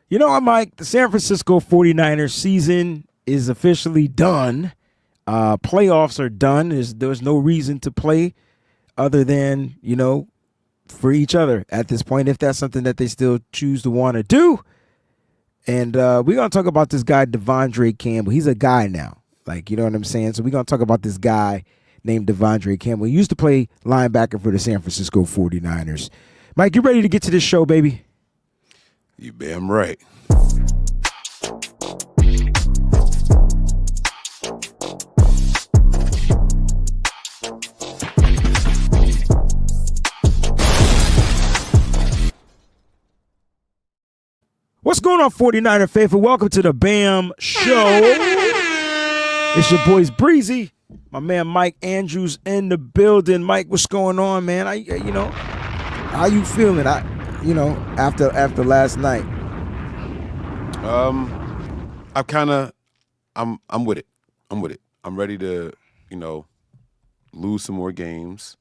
You know what, Mike? The San Francisco 49ers season is officially done. Playoffs are done. There's no reason to play other than, for each other at this point, if that's something that they still choose to want to do. And we're going to talk about this guy, DeVondre Campbell. He's a guy now. Like, you know what I'm saying? So we're going to talk about this guy named DeVondre Campbell. He used to play linebacker for the San Francisco 49ers. Mike, you ready to get to this show, baby? You damn right. What's going on, 49er faithful? Welcome to the BAM Show. It's your boys Breezy, my man Mike Andrews in the building. Mike, what's going on, man? How you feeling? After last night. I'm with it. I'm ready to, lose some more games,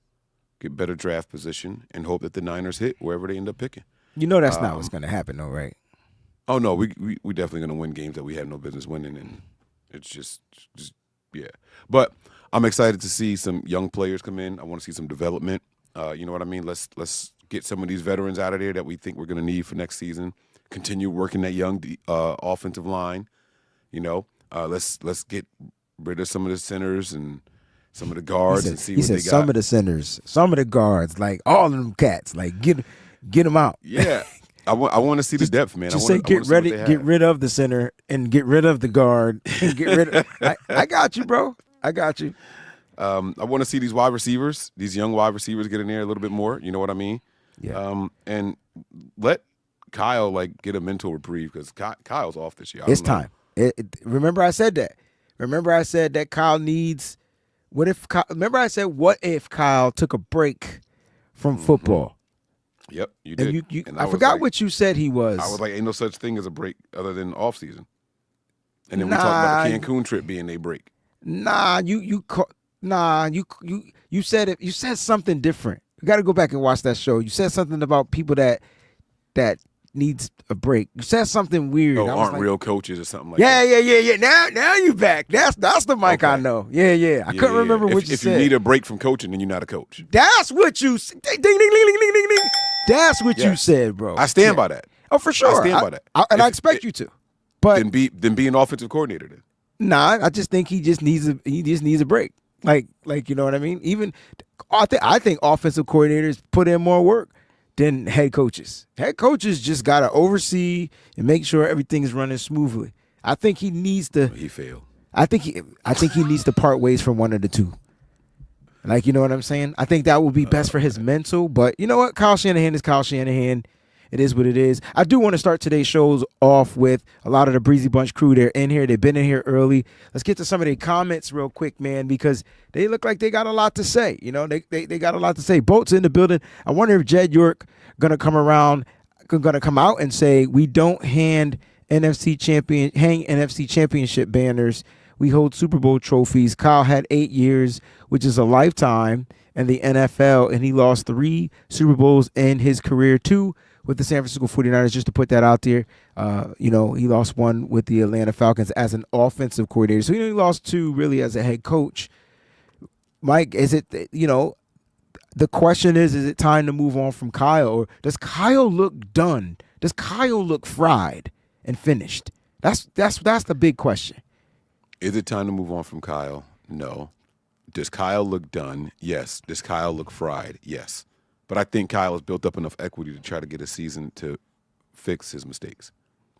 get better draft position, and hope that the Niners hit wherever they end up picking. You know that's not what's going to happen, though, right? Oh no, we definitely going to win games that we had no business winning, and it's just yeah. But I'm excited to see some young players come in. I want to see some development. You know what I mean? Let's get some of these veterans out of there that we think we're going to need for next season. Continue working that young offensive line. Let's get rid of some of the centers and some of the guards and see what they got. Some of the centers, some of the guards, like all of them cats, like get them out. Yeah. I want to see the depth, man. Just get rid of the center and get rid of the guard. And get rid of. I got you, bro. I got you. I want to see these wide receivers, these young wide receivers, get in there a little bit more. You know what I mean? Yeah. And let Kyle get a mental reprieve because Kyle's off this year. It's time. Remember I said that. Remember I said that Kyle needs. What if Kyle took a break from football? Yep, you did. And I forgot what you said he was. I was like, ain't no such thing as a break other than off season. And then we talked about the Cancun trip being a break. You said it. You said something different. You got to go back and watch that show. You said something about people that needs a break. You said something weird. Aren't real coaches or something like that. Yeah. Now you back. That's the Mike I know. Yeah. I couldn't remember what you said. If you need a break from coaching, then you're not a coach. That's what you said. Ding, ding, ding, ding, ding, ding, ding. That's what you said, bro. I stand by that. Oh, for sure. I stand by that. I expect you to. But then be an offensive coordinator then. Nah, I just think he just needs a break. Like you know what I mean? Even I think offensive coordinators put in more work than head coaches. Head coaches just got to oversee and make sure everything is running smoothly. I think he needs to. He failed. I think he needs to part ways from one of the two. Like, you know what I'm saying? I think that would be best for his mental. But you know what? Kyle Shanahan is Kyle Shanahan. It is what it is. I do want to start today's shows off with a lot of the Breezy Bunch crew. They're in here. They've been in here early. Let's get to some of their comments real quick, man, because they look like they got a lot to say. They got a lot to say. Boat's in the building. I wonder if Jed York going to come out and say, we don't hang NFC championship banners. We hold Super Bowl trophies. Kyle had 8 years, which is a lifetime in the NFL, and he lost 3 Super Bowls in his career, 2 with the San Francisco 49ers, just to put that out there. He lost 1 with the Atlanta Falcons as an offensive coordinator. So he lost 2 really as a head coach. Mike, is it, the question is it time to move on from Kyle, or does Kyle look done? Does Kyle look fried and finished? That's the big question. Is it time to move on from Kyle? No. Does Kyle look done? Yes. Does Kyle look fried? Yes. But I think Kyle has built up enough equity to try to get a season to fix his mistakes.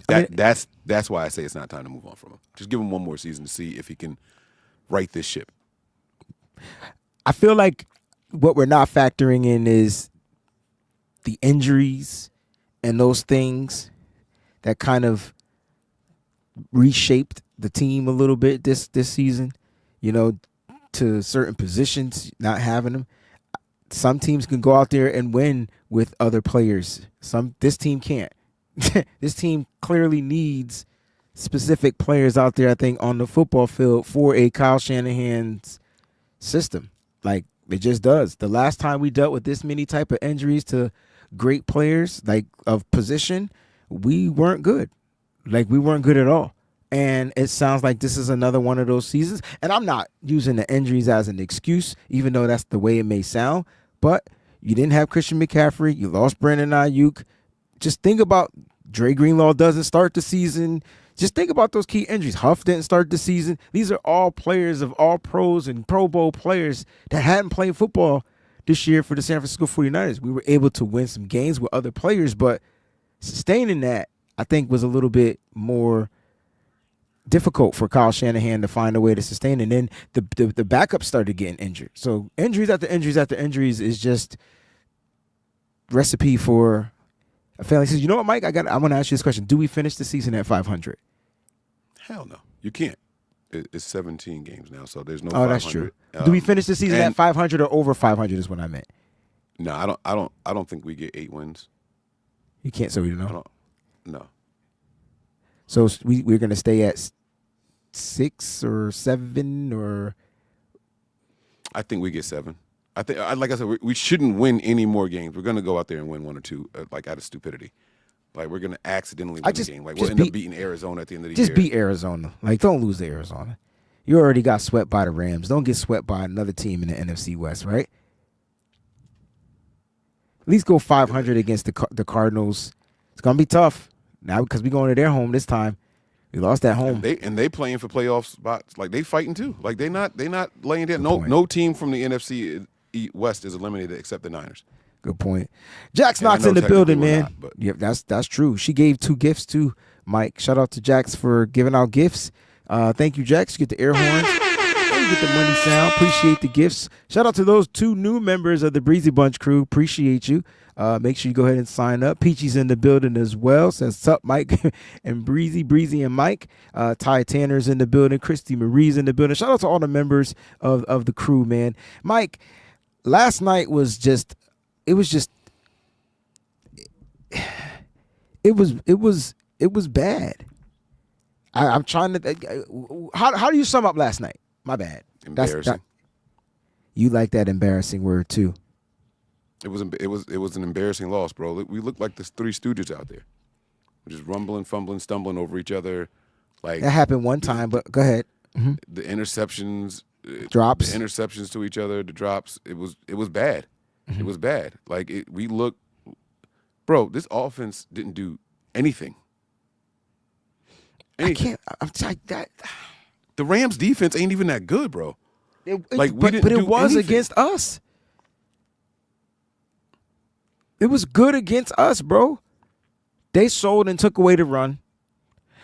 That's why I say it's not time to move on from him. Just give him one more season to see if he can right this ship. I feel like what we're not factoring in is the injuries and those things that kind of reshaped the team a little bit this season, to certain positions, not having them. Some teams can go out there and win with other players. This team can't. This team clearly needs specific players out there, I think, on the football field for a Kyle Shanahan's system. Like, it just does. The last time we dealt with this many type of injuries to great players, like of position, we weren't good. Like, we weren't good at all. And it sounds like this is another one of those seasons. And I'm not using the injuries as an excuse, even though that's the way it may sound. But you didn't have Christian McCaffrey. You lost Brandon Ayuk. Just think about Dre Greenlaw doesn't start the season. Just think about those key injuries. Huff didn't start the season. These are all players of all pros and Pro Bowl players that hadn't played football this year for the San Francisco 49ers. We were able to win some games with other players, but sustaining that, I think, was a little bit more difficult for Kyle Shanahan to find a way to sustain. And then the backup started getting injured. So injuries after injuries after injuries is just recipe for a failing season. You know what, Mike? I want to ask you this question. Do we finish the season at 500? Hell no. You can't. It's 17 games now, so there's no 500. Oh, that's true. Do we finish the season at 500 or over 500 is what I meant. No, I don't think we get 8 wins. You can't, so we don't know. No. So we're going to stay at 6 or 7 or? I think we get 7. I think, like I said, we shouldn't win any more games. We're going to go out there and win 1 or 2, like out of stupidity. Like, we're going to accidentally win the game. Like, we'll end up beating Arizona at the end of the year. Just beat Arizona. Like, don't lose to Arizona. You already got swept by the Rams. Don't get swept by another team in the NFC West, right? At least go 500 against the Cardinals. It's going to be tough now because we're going to their home this time. We lost at home. And they playing for playoff spots. Like, they fighting too. Like, they not laying down. No team from the NFC West is eliminated except the Niners. Good point. Jax Knox in the building, man. Yep, that's true. She gave 2 gifts too, Mike. Shout out to Jax for giving out gifts. Thank you, Jax. You get the air horns. You get the money sound. Appreciate the gifts. Shout out to those 2 new members of the Breezy Bunch crew. Appreciate you. Make sure you go ahead and sign up. Peachy's in the building as well. Says, sup, Mike and Breezy and Mike. Ty Tanner's in the building. Christy Marie's in the building. Shout out to all the members of the crew, man. Mike, last night was just it was bad. I'm trying to. How do you sum up last night? My bad. Embarrassing. You like that embarrassing word too. It was an embarrassing loss, bro. We looked like the 3 Stooges out there. We're just rumbling, fumbling, stumbling over each other. Like, that happened one time, but go ahead. Mm-hmm. The interceptions, drops, the interceptions to each other, the drops. It was bad. Mm-hmm. It was bad. Like, we look, bro. This offense didn't do anything. I can't. I'm like that. The Rams' defense ain't even that good, bro. But it was against us. It was good against us, bro. They sold and took away the run.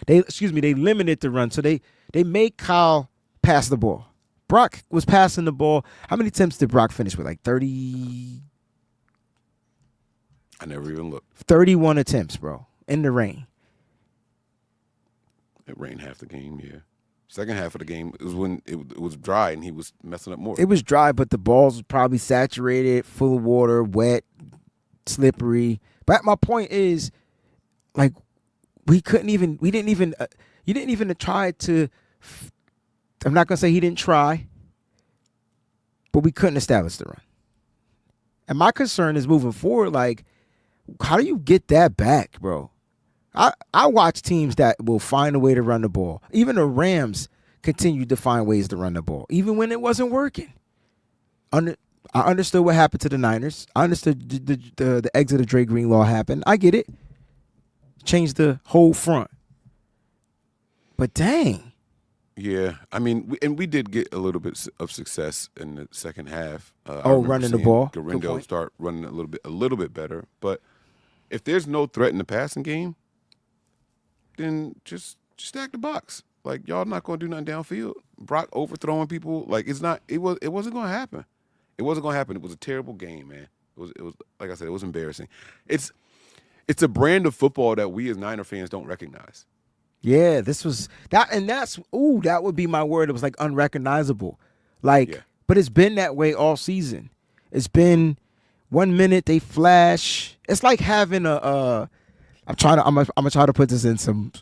They limited the run. So they made Kyle pass the ball. Brock was passing the ball. How many attempts did Brock finish with? Like 30? I never even looked. 31 attempts, bro, in the rain. It rained half the game, yeah. Second half of the game was when it was dry and he was messing up more. It was dry, but the balls was probably saturated, full of water, wet, slippery. But my point is, like, you didn't even try to. I'm not gonna say he didn't try, but we couldn't establish the run. And my concern is moving forward. Like, how do you get that back, bro? I watch teams that will find a way to run the ball. Even the Rams continued to find ways to run the ball, even when it wasn't working. I understood what happened to the Niners. I understood the exit of Dre Greenlaw happened. I get it. Changed the whole front. But dang. Yeah, I mean, we did get a little bit of success in the second half. Running the ball. Garindo start running a little bit better. But if there's no threat in the passing game, then just stack the box. Like, y'all not going to do nothing downfield. Brock overthrowing people, like, it wasn't going to happen. It wasn't going to happen. It was a terrible game, man. It was like I said, it was embarrassing. It's a brand of football that we as Niner fans don't recognize. Yeah, this was that, and that would be my word. It was like unrecognizable. Like, yeah. But it's been that way all season. It's been 1 minute they flash. It's like having I'm gonna try to put this in some.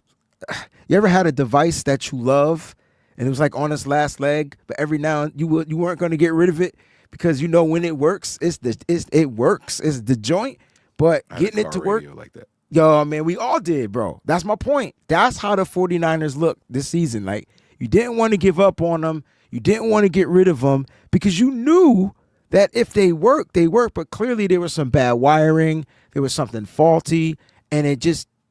You ever had a device that you love and it was like on its last leg, but every now you weren't going to get rid of it because you know when it works, it works. It's the joint, but getting it to work like that. Yo, man, we all did, bro. That's my point. That's how the 49ers look this season. Like, you didn't want to give up on them. You didn't want to get rid of them because you knew that if they work, they work. But clearly there was some bad wiring. There was something faulty. And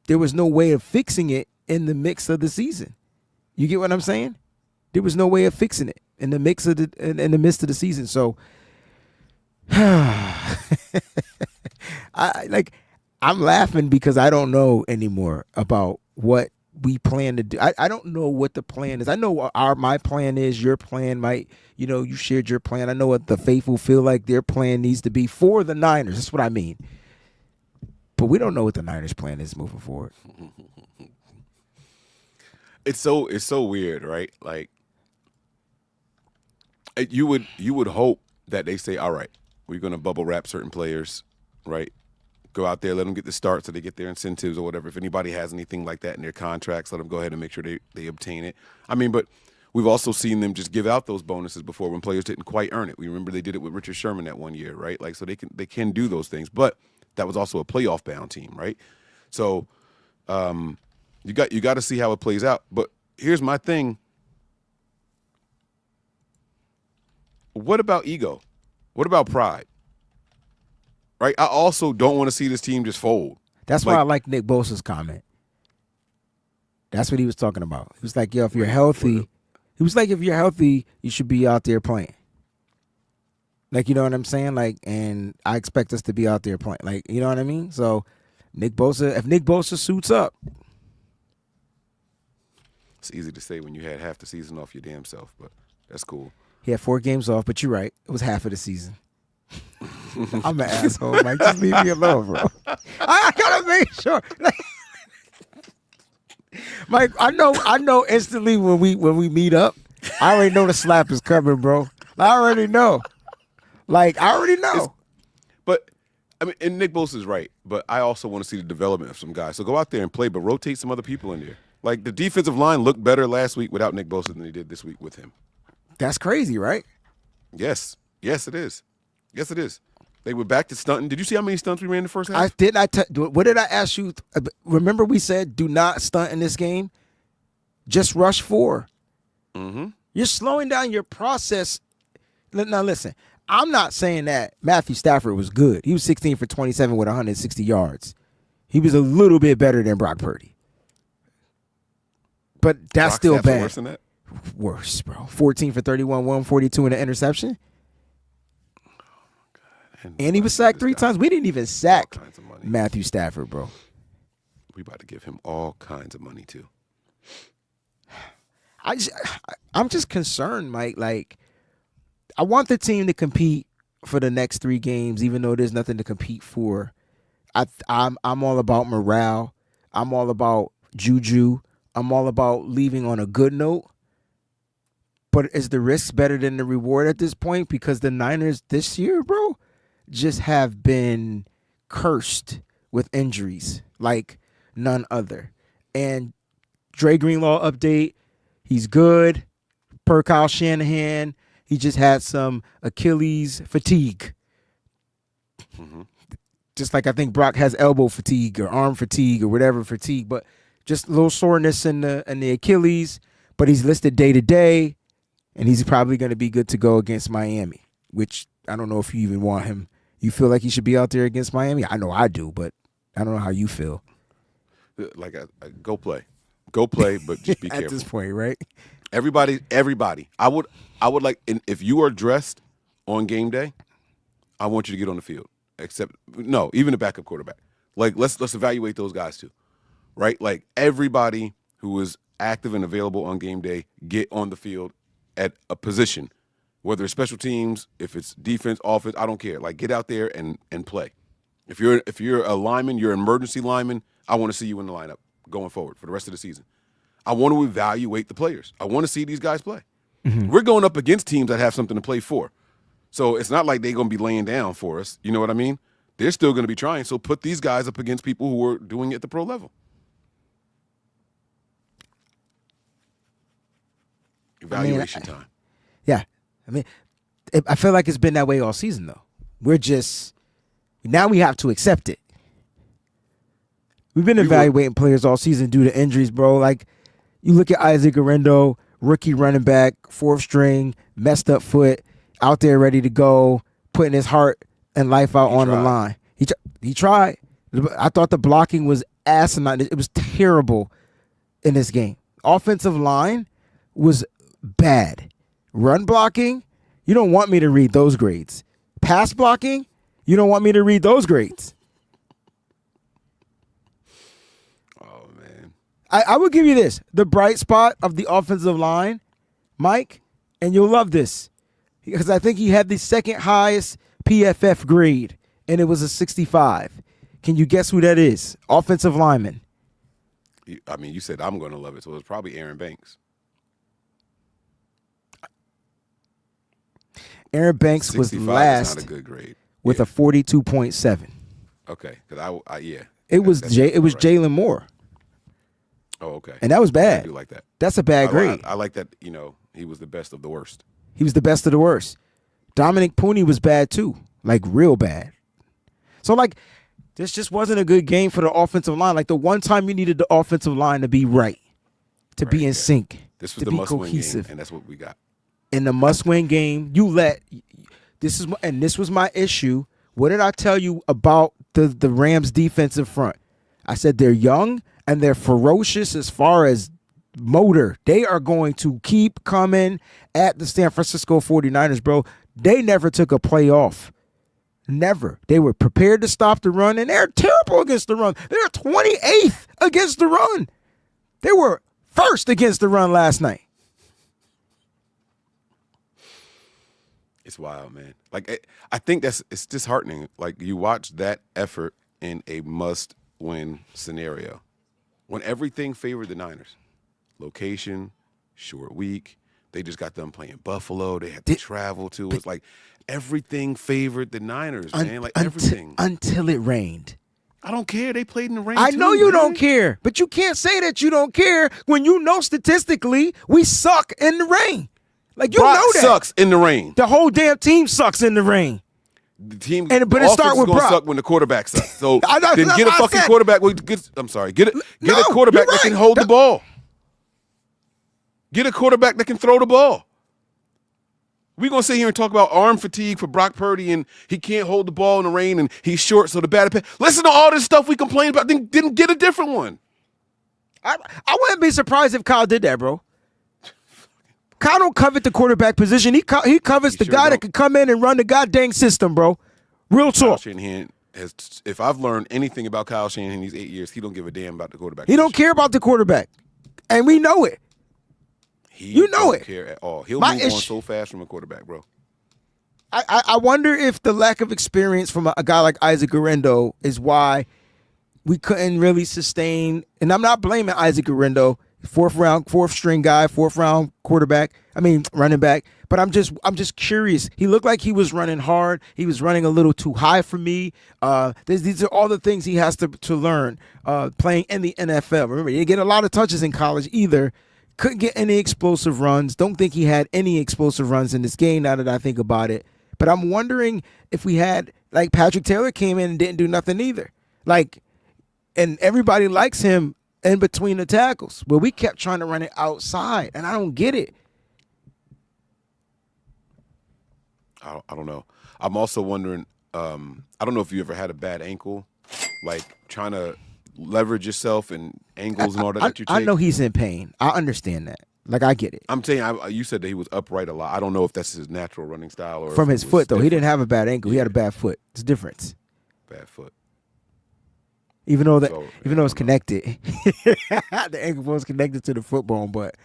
there was no way of fixing it in the mix of the season. You get what I'm saying? There was no way of fixing it in the midst of the season. So, I'm laughing because I don't know anymore about what we plan to do. I don't know what the plan is. I know what my plan is. Your plan might, you shared your plan. I know what the faithful feel like their plan needs to be for the Niners. That's what I mean. But we don't know what the Niners plan is moving forward. It's so weird, right? Like, you would hope that they say, all right, we're going to bubble wrap certain players, right? Go out there, let them get the start so they get their incentives or whatever. If anybody has anything like that in their contracts, let them go ahead and make sure they obtain it. I mean, but we've also seen them just give out those bonuses before when players didn't quite earn it. We remember they did it with Richard Sherman that one year, right? Like, so they can do those things. But that was also a playoff bound team, right? So you got to see how it plays out. But here's my thing. What about ego? What about pride? Right? I also don't want to see this team just fold. That's why I like Nick Bosa's comment. That's what he was talking about. He was like, yo, if you're healthy, you should be out there playing. Like, you know what I'm saying? Like, and I expect us to be out there playing. Like, you know what I mean? So, if Nick Bosa suits up. It's easy to say when you had half the season off your damn self, but that's cool. He had 4 games off, but you're right. It was half of the season. I'm an asshole, Mike. Just leave me alone, bro. I gotta make sure. Mike, I know instantly when we meet up, I already know the slap is coming, bro. I already know. Like, I already know. But I mean, and Nick Bosa's right, but I also want to see the development of some guys. So go out there and play, but rotate some other people in there. Like, the defensive line looked better last week without Nick Bosa than they did this week with him. That's crazy, right? Yes, it is. Yes, it is. They were back to stunting. Did you see how many stunts we ran in the first half? What did I ask you? Remember we said do not stunt in this game? Just rush 4. Mm-hmm. You're slowing down your process. Now listen, I'm not saying that Matthew Stafford was good. He was 16 for 27 with 160 yards. He was a little bit better than Brock Purdy. But that's Brock still Stafford bad. Worse than that? Worse, bro. 14 for 31, 142 in an interception. And he was sacked 3 times. We didn't even sack Matthew Stafford, bro. We about to give him all kinds of money, too. I'm just concerned, Mike. Like, I want the team to compete for the next 3 games, even though there's nothing to compete for. I'm all about morale. I'm all about juju. I'm all about leaving on a good note. But is the risk better than the reward at this point? Because the Niners this year, bro, just have been cursed with injuries like none other. And Dre Greenlaw update, he's good. Per Kyle Shanahan, he just had some Achilles fatigue. Mm-hmm. Just like I think Brock has elbow fatigue or arm fatigue or whatever fatigue, but just a little soreness in the Achilles. But he's listed day to day, and he's probably going to be good to go against Miami, which I don't know if you even want him. You feel like he should be out there against Miami? I know I do, but I don't know how you feel. Like, go play. Go play, but just be careful. At this point, right? Everybody. I would like, if you are dressed on game day, I want you to get on the field. Even the backup quarterback. Like, let's evaluate those guys too, right? Like, everybody who is active and available on game day, get on the field at a position, whether it's special teams, if it's defense, offense, I don't care. Like, get out there and play. If you're a lineman, you're an emergency lineman, I want to see you in the lineup going forward for the rest of the season. I want to evaluate the players. I want to see these guys play. Mm-hmm. We're going up against teams that have something to play for. So it's not like they're going to be laying down for us. You know what I mean? They're still going to be trying. So put these guys up against people who are doing it at the pro level. Evaluation time. Yeah. I feel like it's been that way all season, though. Now we have to accept it. We've been evaluating players all season due to injuries, bro. Like, you look at Isaac Guerrero, rookie running back, fourth string, messed up foot, out there ready to go, putting his heart and life out on the line. He tried. I thought the blocking was asinine. It was terrible in this game. Offensive line was bad. Run blocking, you don't want me to read those grades. Pass blocking, you don't want me to read those grades. Oh, man. I will give you this. The bright spot of the offensive line, Mike, and you'll love this, because I think he had the second highest PFF grade, and it was a 65. Can you guess who that is? Offensive lineman. I mean, you said I'm going to love it, so it's probably Aaron Banks. Aaron Banks was last is not a good grade. With a 42.7. Okay, because yeah. It was Jalen Moore. Oh, okay. And that was bad. I do like that. That's a bad grade. I like that, he was the best of the worst. He was the best of the worst. Dominic Pooney was bad too, like real bad. So like, this just wasn't a good game for the offensive line. Like the one time you needed the offensive line to be right, to be in sync, this was to the be must-win cohesive. game, and that's what we got. In the must-win game, this was my issue. What did I tell you about the Rams defensive front? I said they're young and they're ferocious as far as motor. They are going to keep coming at the San Francisco 49ers, bro. They never took a play off. Never. They were prepared to stop the run, and they're terrible against the run. They're 28th against the run. They were first against the run last night. It's wild, man. Like, I think it's disheartening. Like, you watch that effort in a must-win scenario when everything favored the Niners. Location, short week. They just got done playing Buffalo. They had to travel to. It's like everything favored the Niners, man. Like everything. Until it rained. I don't care. They played in the rain. I know you man. don't care, but you can't say that you don't care when you know statistically we suck in the rain. Like you Brock know that sucks in the rain. The whole damn team sucks in the rain. The team, but it start with Brock. Suck when the quarterback sucks. So then get a fucking quarterback. I'm sorry. Get a quarterback that can hold the ball. Get a quarterback that can throw the ball. We're going to sit here and talk about arm fatigue for Brock Purdy and he can't hold the ball in the rain and he's short, so the batted pass. Listen to all this stuff we complain about. Didn't get a different one. I wouldn't be surprised if Kyle did that, bro. Kyle don't covet the quarterback position. He covets the guy that can come in and run the goddamn system, bro. Real talk. Kyle Shanahan if I've learned anything about Kyle Shanahan in these 8 years, he don't give a damn about the quarterback. He don't care about the quarterback. And we know it. You know it. Care at all. He'll move on so fast from a quarterback, bro. I wonder if the lack of experience from a guy like Isaac Guerrero is why we couldn't really sustain. And I'm not blaming Isaac Guerrero, fourth string guy, fourth round running back. But I'm just curious. He looked like he was running hard. He was running a little too high for me. These are all the things he has to learn playing in the NFL. Remember, he didn't get a lot of touches in college either. Couldn't get any explosive runs. Don't think he had any explosive runs in this game now that I think about it. But I'm wondering if we had, like, Patrick Taylor came in and didn't do nothing either. Like, and everybody likes him in between the tackles. But we kept trying to run it outside, and I don't get it. I don't know. I'm also wondering, I don't know if you ever had a bad ankle, like trying to leverage yourself and angles and all that you take. I know he's in pain. I understand that. Like, I get it. I'm telling you, you said that he was upright a lot. I don't know if that's his natural running style or from his foot, though. Different. He didn't have a bad ankle. He had a bad foot. It's a difference. Bad foot. Even though it's connected. The ankle bone is connected to the foot bone, but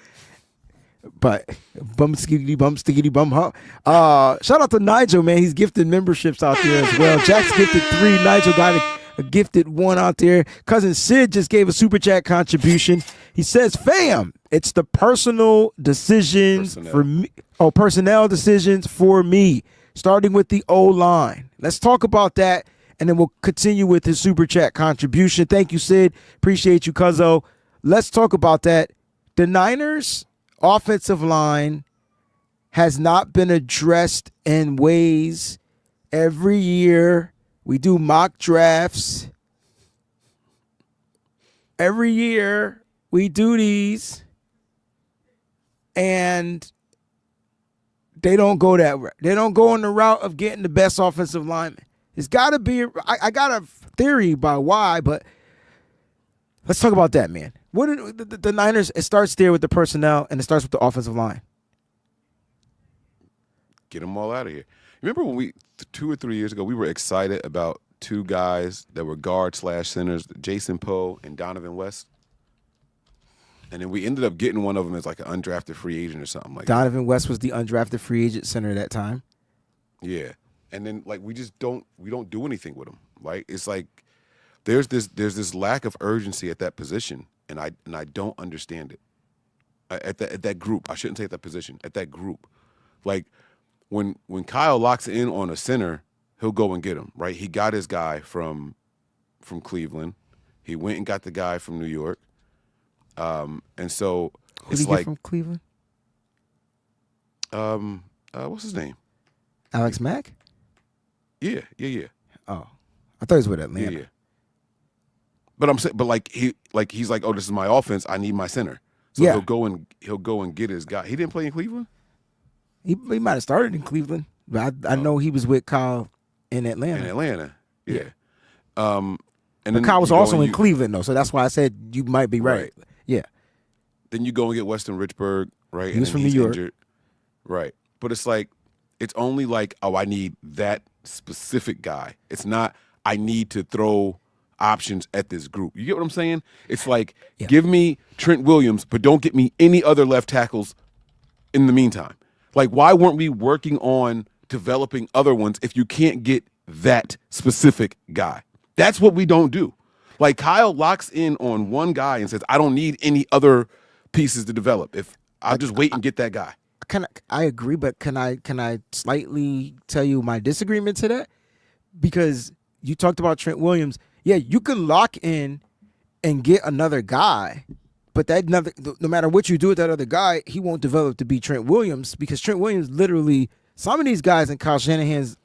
bum skiggity bum stiggity bum huh. Shout out to Nigel, man. He's gifted memberships out there as well. Jack's gifted 3. Nigel got a gifted 1 out there. Cousin Sid just gave a super chat contribution. He says, "Fam, it's the personnel decisions for me. Oh, personnel decisions for me, starting with the O-line. Let's talk about that, and then we'll continue with his super chat contribution. Thank you, Sid. Appreciate you, Cuzzo. Let's talk about that. The Niners' offensive line has not been addressed in ways. Every year we do mock drafts. every year we do these, and they don't go that route. They don't go on the route of getting the best offensive lineman. It's got to be. I got a theory by why, but let's talk about that, man. What the Niners? It starts there with the personnel, and it starts with the offensive line. Get them all out of here. Remember when 2 or 3 years ago, we were excited about two guys that were guard/centers, Jason Poe and Donovan West? And then we ended up getting one of them as like an undrafted free agent or something like Donovan West was the undrafted free agent center at that time. Yeah. And then like we don't do anything with them. Like it's like there's this lack of urgency at that position, and I don't understand it. At that group. I shouldn't say at that position, at that group. Like when Kyle locks in on a center, he'll go and get him, right? He got his guy from Cleveland. He went and got the guy from New York. And so Who it's did he like get from Cleveland? What's his name? Alex Mack? Yeah. Oh, I thought he was with Atlanta. Yeah. But I'm saying, he's like, oh, this is my offense. I need my center. So Yeah. he'll go and get his guy. He didn't play in Cleveland? He might have started in Cleveland, but I know he was with Kyle in Atlanta. In Atlanta. Yeah. And then but Kyle was you go also and in Cleveland though, so that's why I said you might be right. Yeah. Then you go and get Weston Richburg, right? He was from New York. Injured. Right. But it's like, it's only like, oh, I need that specific guy. It's not, I need to throw options at this group. You get what I'm saying? It's like, give me Trent Williams, but don't get me any other left tackles in the meantime. Like, why weren't we working on developing other ones if you can't get that specific guy? That's what we don't do. Like, Kyle locks in on one guy and says, I don't need any other pieces to develop. If I'll just wait and get that guy. I agree, but can I slightly tell you my disagreement to that? Because you talked about Trent Williams. Yeah, you can lock in and get another guy, but no matter what you do with that other guy, he won't develop to be Trent Williams, because Trent Williams literally, some of these guys in Kyle Shanahan's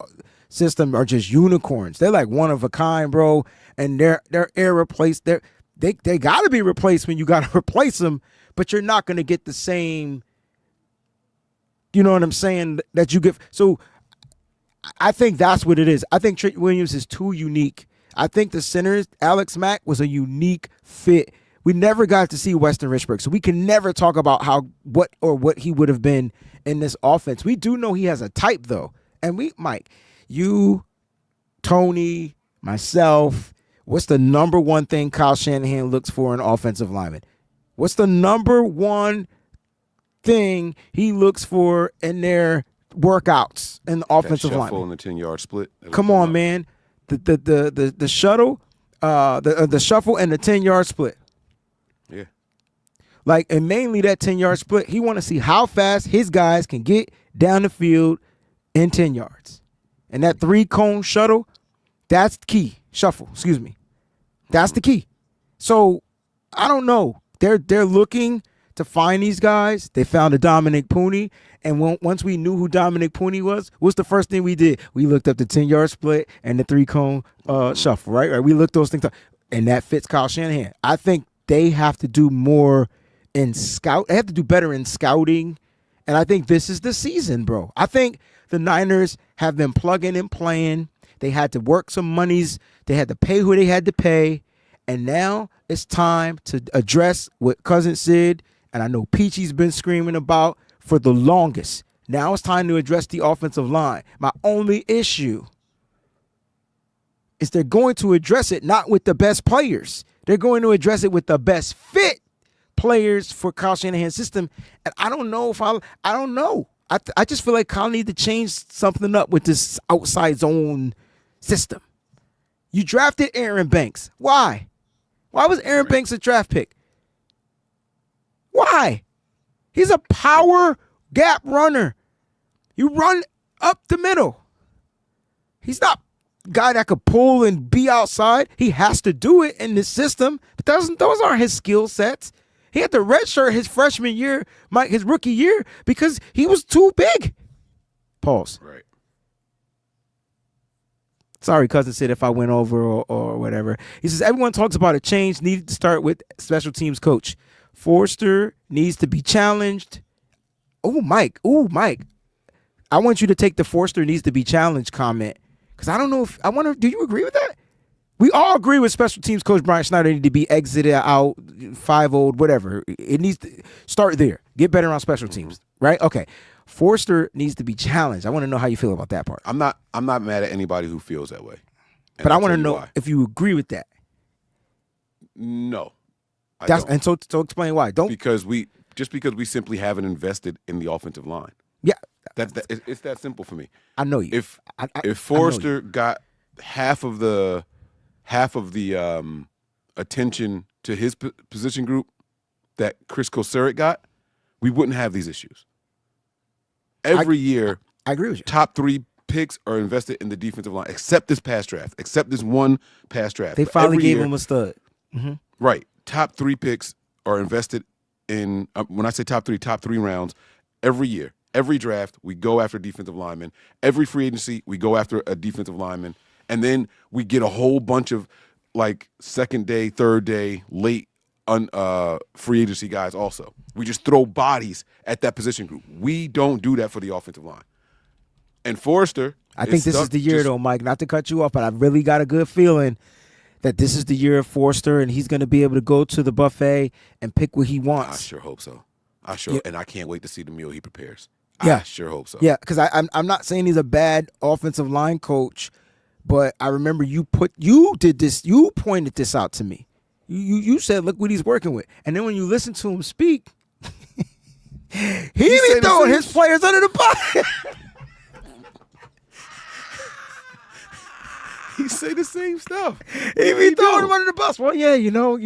system are just unicorns. They're like one of a kind, bro, and they're irreplaceable. They got to be replaced when you got to replace them, but you're not going to get the same. You know what I'm saying? That you get. So I think that's what it is. I think Trent Williams is too unique. I think the centers, Alex Mack, was a unique fit. We never got to see Weston Richburg, so we can never talk about what he would have been in this offense. We do know he has a type, though. And Mike, you, Tony, myself, what's the number one thing Kyle Shanahan looks for in offensive linemen? What's the number one thing he looks for in their workouts in the offensive line? Shuffle and the 10-yard split. Come on, man. The shuttle, the shuffle and the 10-yard split. Yeah. Like, and mainly that 10-yard split, he want to see how fast his guys can get down the field in 10 yards. And that 3-cone shuttle, that's the key. Shuffle, excuse me. That's the key. So, I don't know. They're looking to find these guys. They found a Dominic Pooney, and once we knew who Dominic Pooney was, what's the first thing we did? We looked up the 10-yard split and the 3-cone shuffle, right? We looked those things up, and that fits Kyle Shanahan. I think they have to do more in scout. They have to do better in scouting, and I think this is the season, bro. I think the Niners have been plugging and playing. They had to work some monies. They had to pay who they had to pay, and now it's time to address what Cousin Sid and I know Peachy's been screaming about for the longest. Now it's time to address the offensive line. My only issue is they're going to address it not with the best players. They're going to address it with the best fit players for Kyle Shanahan's system. And I don't know if I don't know. I just feel like Kyle needs to change something up with this outside zone system. You drafted Aaron Banks. Why? Why was Aaron Banks a draft pick? Why? He's a power gap runner. You run up the middle. He's not a guy that could pull and be outside. He has to do it in this system, but those aren't his skill sets. He had to redshirt his freshman year, his rookie year, because he was too big. Pause. Right. Sorry, cousin said if I went over or whatever. He says, everyone talks about a change needed to start with special teams coach. Forster needs to be challenged. Oh, Mike. I want you to take the Forster needs to be challenged comment. Because I don't know if, I wonder, do you agree with that? We all agree with special teams coach Brian Schneider need to be exited out, 5-0, whatever. It needs to start there. Get better on special teams, right? Okay. Forster needs to be challenged. I want to know how you feel about that part. I'm not mad at anybody who feels that way. But I want to know if you agree with that. No. And so explain why. Because we simply haven't invested in the offensive line. Yeah. It's that simple for me. I know you. If Forster got half of the attention to his position group that Chris Kosuric got, we wouldn't have these issues. Every year, I agree with you. Top 3 picks are invested in the defensive line, except this past draft, except this one past draft. They finally gave him a stud. Mm-hmm. Right. Top 3 picks are invested in, when I say top 3 rounds, every year. Every draft, we go after defensive linemen. Every free agency, we go after a defensive lineman. And then we get a whole bunch of like second day, third day, late free agency guys also. We just throw bodies at that position group. We don't do that for the offensive line. And Forster, I think this is the year, though, Mike, not to cut you off, but I really got a good feeling that this is the year of Forster, and he's going to be able to go to the buffet and pick what he wants. I sure hope so. And I can't wait to see the meal he prepares. Yeah. I sure hope so. Yeah, because I'm not saying he's a bad offensive line coach, but I remember you did this, you pointed this out to me. You said, look what he's working with. And then when you listen to him speak, he be throwing his players under the bus. He say the same stuff. He be throwing him under the bus. Well, yeah, you know,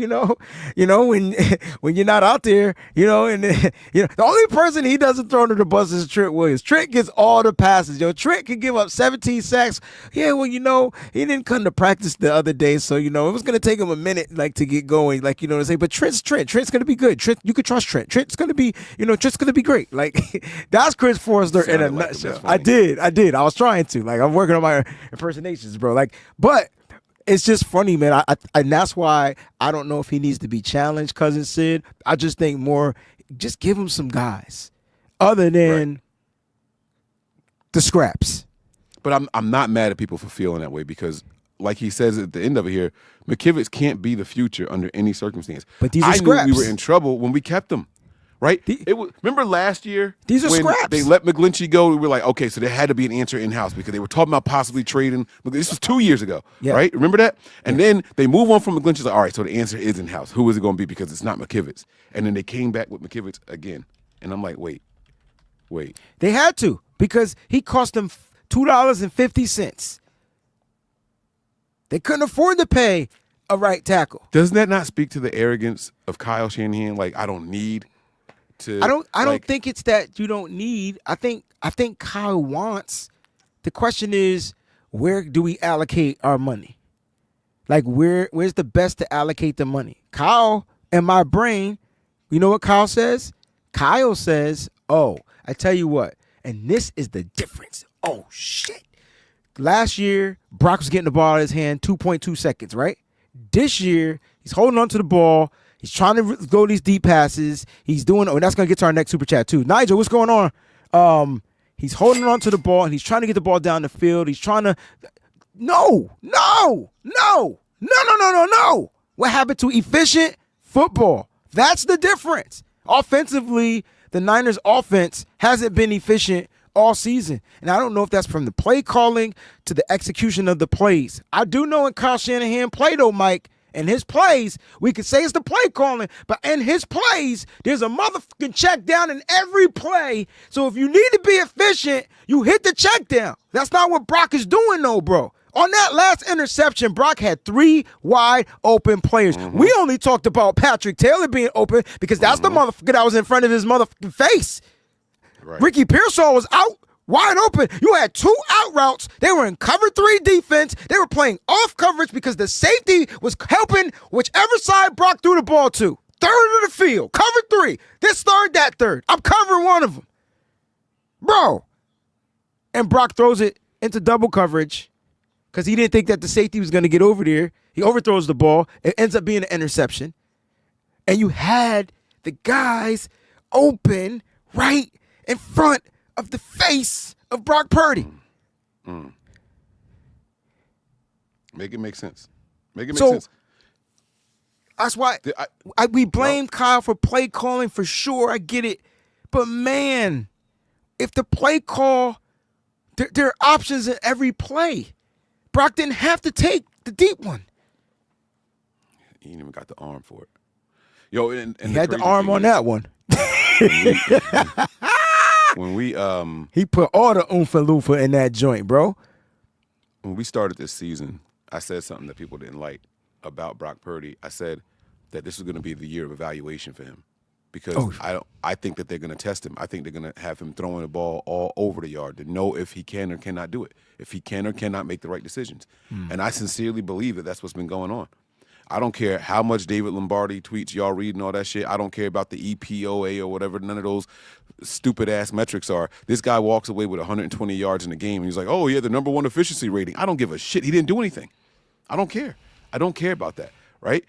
when you're not out there, and the only person he doesn't throw under the bus is Trent Williams. Trent gets all the passes. Trent can give up 17 sacks. Yeah, well, he didn't come to practice the other day, so it was gonna take him a minute, to get going, to say. But Trent's Trent. Trent's gonna be good. Trent, you can trust Trent. Trent's gonna be, Trent's gonna be great. That's Chris Forster in a nutshell. I did. I was trying to. I'm working on my impersonations, bro. But it's just funny, man. And that's why I don't know if he needs to be challenged, Cousin Sid. I just think more, just give him some guys other than the scraps. But I'm not mad at people for feeling that way because, like he says at the end of it here, McKivitz can't be the future under any circumstance. But these are scraps. I knew we were in trouble when we kept him. Right? Remember last year these are when scraps. They let McGlinchey go? We were like, okay, so there had to be an answer in-house because they were talking about possibly trading. This was 2 years ago, right? Remember that? And then they move on from McGlinchey. Like, all right, so the answer is in-house. Who is it going to be? Because it's not McKivitz. And then they came back with McKivitz again. And I'm like, wait. They had to because he cost them $2.50. They couldn't afford to pay a right tackle. Doesn't that not speak to the arrogance of Kyle Shanahan? I don't need to. I don't think it's that you don't need. I think Kyle wants. The question is, where do we allocate our money? Where's the best to allocate the money? Kyle, in my brain, you know what Kyle says? Kyle says, oh, I tell you what, and this is the difference. Oh, shit. Last year, Brock was getting the ball out of his hand 2.2 seconds, right? This year, he's holding on to the ball. He's trying to go these deep passes. He's doing, and that's going to get to our next super chat too. Nigel, what's going on? He's holding on to the ball, and he's trying to get the ball down the field. He's trying to, no. What happened to efficient football? That's the difference. Offensively, the Niners' offense hasn't been efficient all season. And I don't know if that's from the play calling to the execution of the plays. I do know in Kyle Shanahan play, though, Mike, in his plays, we could say it's the play calling, but in his plays, there's a motherfucking check down in every play. So if you need to be efficient, you hit the check down. That's not what Brock is doing, though, bro. On that last interception, Brock had 3 wide open players. Mm-hmm. We only talked about Patrick Taylor being open because that's the motherfucker that was in front of his motherfucking face. Right. Ricky Pearsall was out wide open. You had 2 out routes. They were in cover 3 defense. They were playing off coverage because the safety was helping whichever side Brock threw the ball to. Third of the field. Cover 3. This third, that third. I'm covering one of them. Bro. And Brock throws it into double coverage. because he didn't think that the safety was going to get over there. He overthrows the ball. It ends up being an interception. And you had the guys open right in front of the face of Brock Purdy. Make it make sense. Make it make sense. That's why we blame Kyle for play calling for sure. I get it. But, man, if the play call, there are options in every play. Brock didn't have to take the deep one. He ain't even got the arm for it. Yo, and he had the arm on that one. When we he put all the oompa loompa in that joint, bro. When we started this season, I said something that people didn't like about Brock Purdy. I said that this was going to be the year of evaluation for him because I think that they're going to test him. I think they're going to have him throwing the ball all over the yard to know if he can or cannot do it, if he can or cannot make the right decisions. And I sincerely believe that that's what's been going on. I don't care how much David Lombardi tweets y'all read and all that shit. I don't care about the EPOA or whatever none of those stupid-ass metrics are. This guy walks away with 120 yards in the game, and he's like, oh, yeah, the #1 efficiency rating. I don't give a shit. He didn't do anything. I don't care. I don't care about that, right?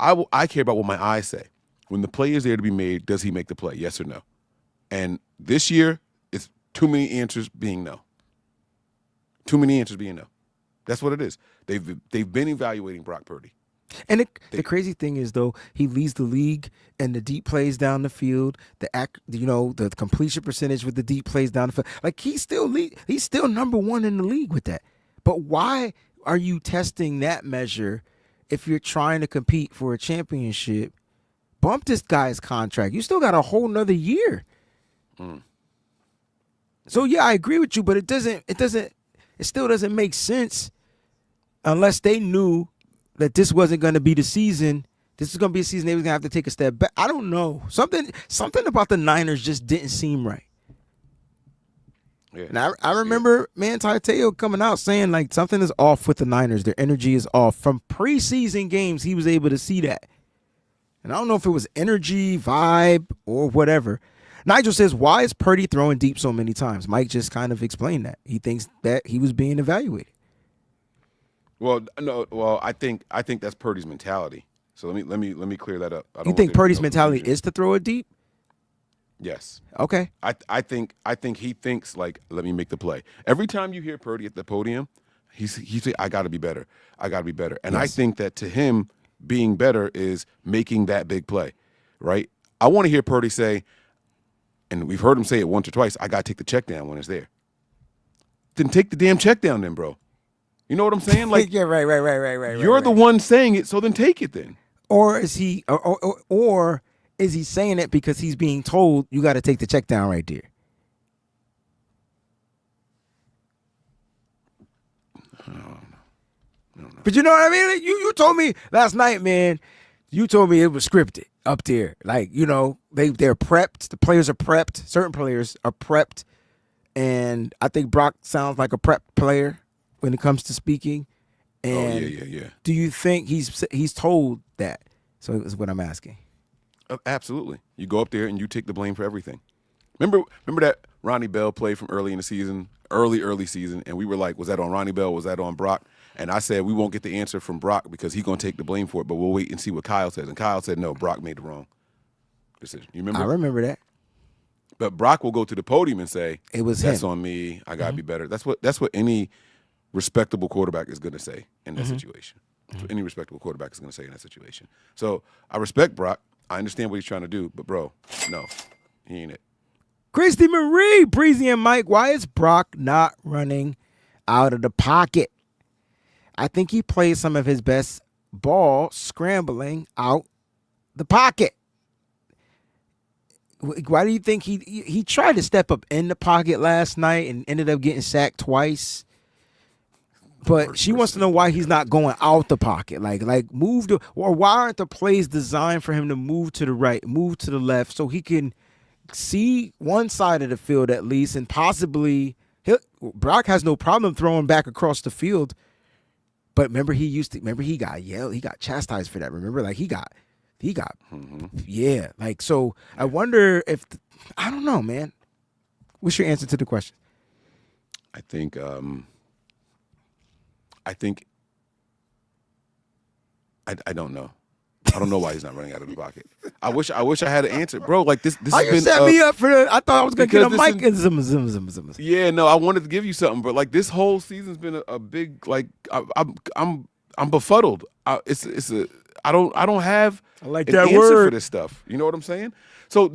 I care about what my eyes say. When the play is there to be made, does he make the play, yes or no? And this year, it's too many answers being no. Too many answers being no. That's what it is. They've been evaluating Brock Purdy. And the crazy thing is, though, he leads the league in the deep plays down the field, the completion percentage with the deep plays down the field. Like, he's still #1 in the league with that. But why are you testing that measure if you're trying to compete for a championship? Bump this guy's contract. You still got a whole nother year. So, yeah, I agree with you, but it still doesn't make sense unless they knew that this wasn't going to be the season. This is going to be a season they was going to have to take a step back. I don't know. Something about the Niners just didn't seem right. Yeah. And I remember Manti Te'o coming out saying, like, something is off with the Niners. Their energy is off. From preseason games, he was able to see that. And I don't know if it was energy, vibe, or whatever. Nigel says, why is Purdy throwing deep so many times? Mike just kind of explained that. He thinks that he was being evaluated. Well, no. Well, I think that's Purdy's mentality. So let me clear that up. You think Purdy's mentality is to throw it deep? Yes. Okay. I think he thinks like, let me make the play. Every time you hear Purdy at the podium, he say, I got to be better. I got to be better. And yes. I think that to him, being better is making that big play, right? I want to hear Purdy say, and we've heard him say it once or twice, I got to take the check down when it's there. Then take the damn check down then, bro. You know what I'm saying? Like, yeah, right. You're the one saying it, so then take it then. Or is he, or is he saying it because he's being told you got to take the check down right there? No. But you know what I mean? You told me last night, man. You told me it was scripted up there. Like, you know, they're prepped. The players are prepped. Certain players are prepped, and I think Brock sounds like a prepped player when it comes to speaking. And yeah. Do you think he's told that? So is what I'm asking. Absolutely. You go up there and you take the blame for everything. Remember that Ronnie Bell play from early in the season, early season, and we were like, was that on Ronnie Bell? Was that on Brock? And I said, we won't get the answer from Brock because he's going to take the blame for it, but we'll wait and see what Kyle says. And Kyle said, no, Brock made the wrong decision. You remember? I remember that. But Brock will go to the podium and say, it was that's him. On me. I got to be better. That's what any respectable quarterback is going to say in that situation. That's what any respectable quarterback is going to say in that situation. So I respect Brock. I understand what he's trying to do, but, bro, no, he ain't it. Christy Marie, Breezy and Mike, why is Brock not running out of the pocket? I think he plays some of his best ball scrambling out the pocket. Why do you think he tried to step up in the pocket last night and ended up getting sacked twice? But she wants to know why he's not going out the pocket. Like move to, or why aren't the plays designed for him to move to the right, move to the left, so he can see one side of the field at least, and possibly Brock has no problem throwing back across the field. But remember he got yelled, he got chastised for that. Remember, like he got yeah. Like, so I wonder if I don't know, man. What's your answer to the question? I think I think I don't know. I don't know why he's not running out of the pocket. I wish I had an answer, bro. Like this How has you been set me up for that? I thought I was gonna get a because mic and zoom. Yeah, no, I wanted to give you something, but like this whole season's been a big like I'm befuddled. I don't have I like an that answer word for this stuff. You know what I'm saying? So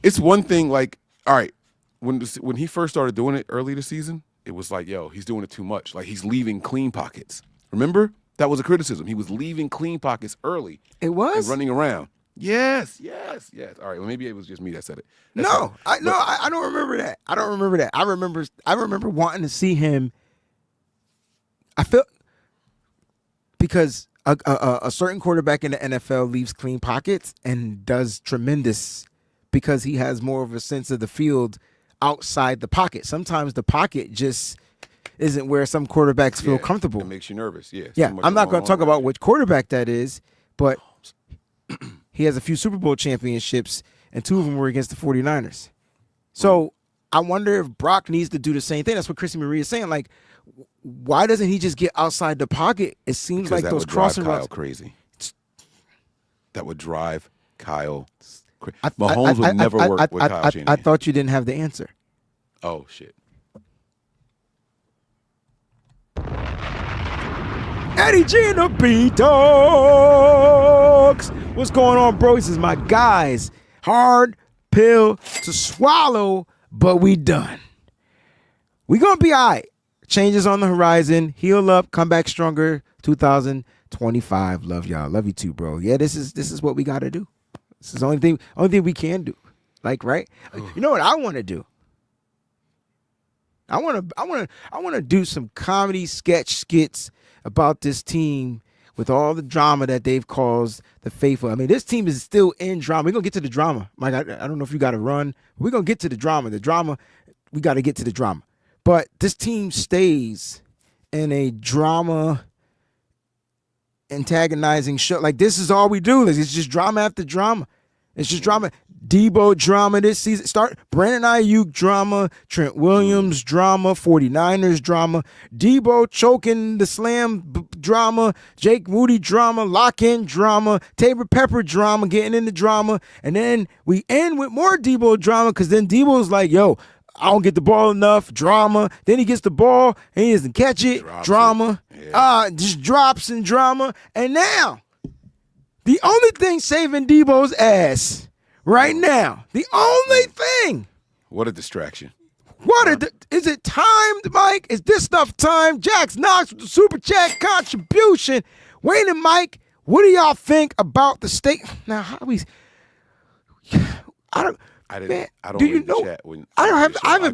it's one thing. Like, all right, when he first started doing it early this season, it was like, yo, he's doing it too much. Like he's leaving clean pockets. Remember? That was a criticism. He was leaving clean pockets early. It was? And running around. Yes. All right. Well, maybe it was just me that said it. That's I don't remember that. I don't remember that. I remember wanting to see him. I feel because a certain quarterback in the NFL leaves clean pockets and does tremendous because he has more of a sense of the field outside the pocket. Sometimes the pocket just isn't where some quarterbacks feel comfortable. It makes you nervous. Yeah. Yeah. I'm not going to talk about which quarterback that is, but he has a few Super Bowl championships, and 2 of them were against the 49ers. So I wonder if Brock needs to do the same thing. That's what Chrissy Marie is saying. Like, why doesn't he just get outside the pocket? It seems because like those crossing routes. Crazy. That would drive Kyle crazy. Mahomes would never work with Kyle Shanahan. I thought you didn't have the answer. Oh, shit. Eddie G and the B-Dogs. What's going on, bro? This is my guys. Hard pill to swallow, but we done. We gonna be all right. Changes on the horizon. Heal up. Come back stronger. 2025. Love y'all. Love you too, bro. Yeah, this is what we gotta do. This is the only thing we can do. Like, right? You know what I want to do? I want to do some comedy skits about this team with all the drama that they've caused the faithful. I mean, this team is still in drama. We're going to get to the drama. Mike, I don't know if you got to run. We're going to get to the drama. The drama, we got to get to the drama. But this team stays in a drama antagonizing show. Like, this is all we do. It's just drama after drama. It's just drama. Deebo drama this season. Brandon Ayuk drama. Trent Williams drama. 49ers drama. Deebo choking the slam drama. Jake Moody drama. Lock-in drama. Tabor Pepper drama. Getting into drama. And then we end with more Deebo drama because then Deebo's like, yo, I don't get the ball enough. Drama. Then he gets the ball and he doesn't catch it. Drama. Yeah. Just drops and drama. And now, the only thing saving Deebo's ass right now, the only thing. What a distraction. Is it timed, Mike? Is this stuff timed? Jax Knox with the Super Chat contribution. Wayne and Mike, what do y'all think about the state? Now, how we? I haven't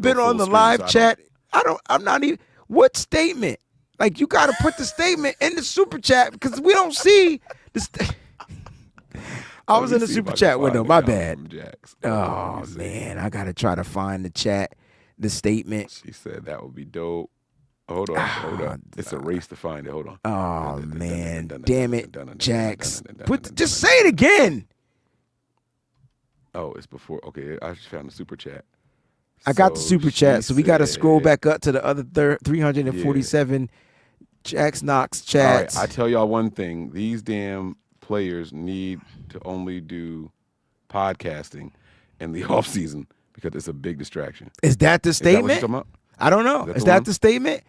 been on the live chat. I'm not even. What statement? Like, you got to put the statement in the Super Chat because we don't see the. I was in the Super Chat window. My bad. Oh, man. I got to try to find the statement. She said that would be dope. Hold on. It's a race to find it. Hold on. Oh, man. Damn it, Jax. Just say it again. Oh, it's before. Okay, I just found the Super Chat. I got the Super Chat, so we got to scroll back up to the other 347 Jax Knox chats. All right, I tell y'all one thing. These damn players need to only do podcasting in the off season because it's a big distraction. Is that the statement? I don't know. Is that the statement?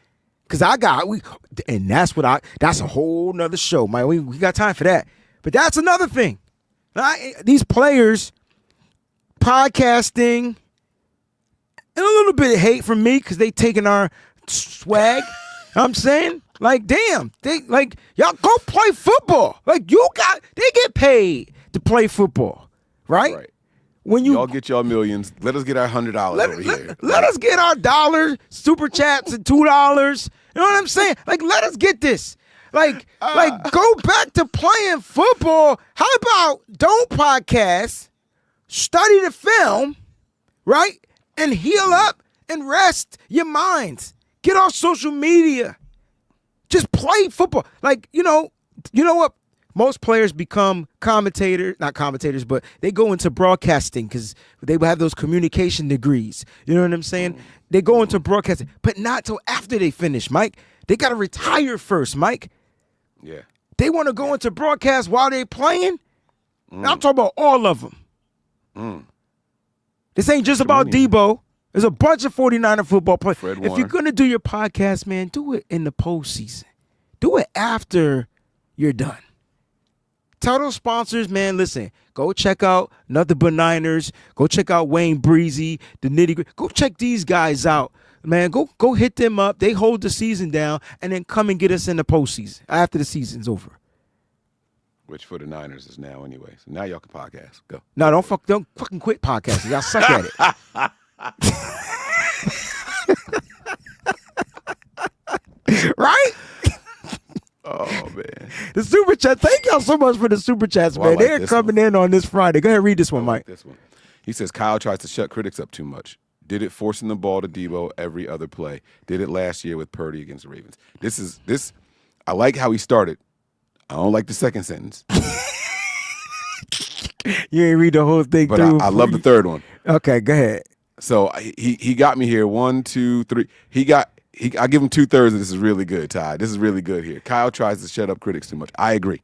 Because that's a whole nother show, man. We got time for that. But that's another thing. These players podcasting and a little bit of hate from me because they taking our swag. I'm saying, like, damn, y'all go play football. Like, they get paid to play football, right? When y'all get y'all millions, let us get our $100 over here. Let us get our $1 Super Chats at $2. You know what I'm saying? Like, let us get this. Like, go back to playing football. How about don't podcast, study the film, right, and heal up and rest your minds. Get off social media. Just play football. Like, you know what? Most players become not commentators, but they go into broadcasting because they have those communication degrees. You know what I'm saying? They go into broadcasting, but not till after they finish, Mike. They got to retire first, Mike. Yeah. They want to go into broadcast while they playing. Now I'm talking about all of them. This ain't just about Deebo. There's a bunch of 49er football players. If you're going to do your podcast, man, do it in the postseason. Do it after you're done. Tell those sponsors, man, listen, go check out Nothing But Niners. Go check out Wayne Breezy, the Nitty Gritty. Go check these guys out. Man, go hit them up. They hold the season down, and then come and get us in the postseason after the season's over. Which for the Niners is now anyway. So now y'all can podcast. Go. No, don't fucking quit podcasting. Y'all suck at it. Right? Oh, man. The super chat. Thank y'all so much for the super chats, man. They're coming in on this Friday. Go ahead, read this one, Mike. This one. He says Kyle tries to shut critics up too much. Did it forcing the ball to Deebo every other play. Did it last year with Purdy against the Ravens. This. I like how he started. I don't like the second sentence. You ain't read the whole thing but through. I love the third one. Okay, go ahead. So he got me here. 1, 2, 3. I give him 2/3 of this is really good, Ty. This is really good here. Kyle tries to shut up critics too much. I agree.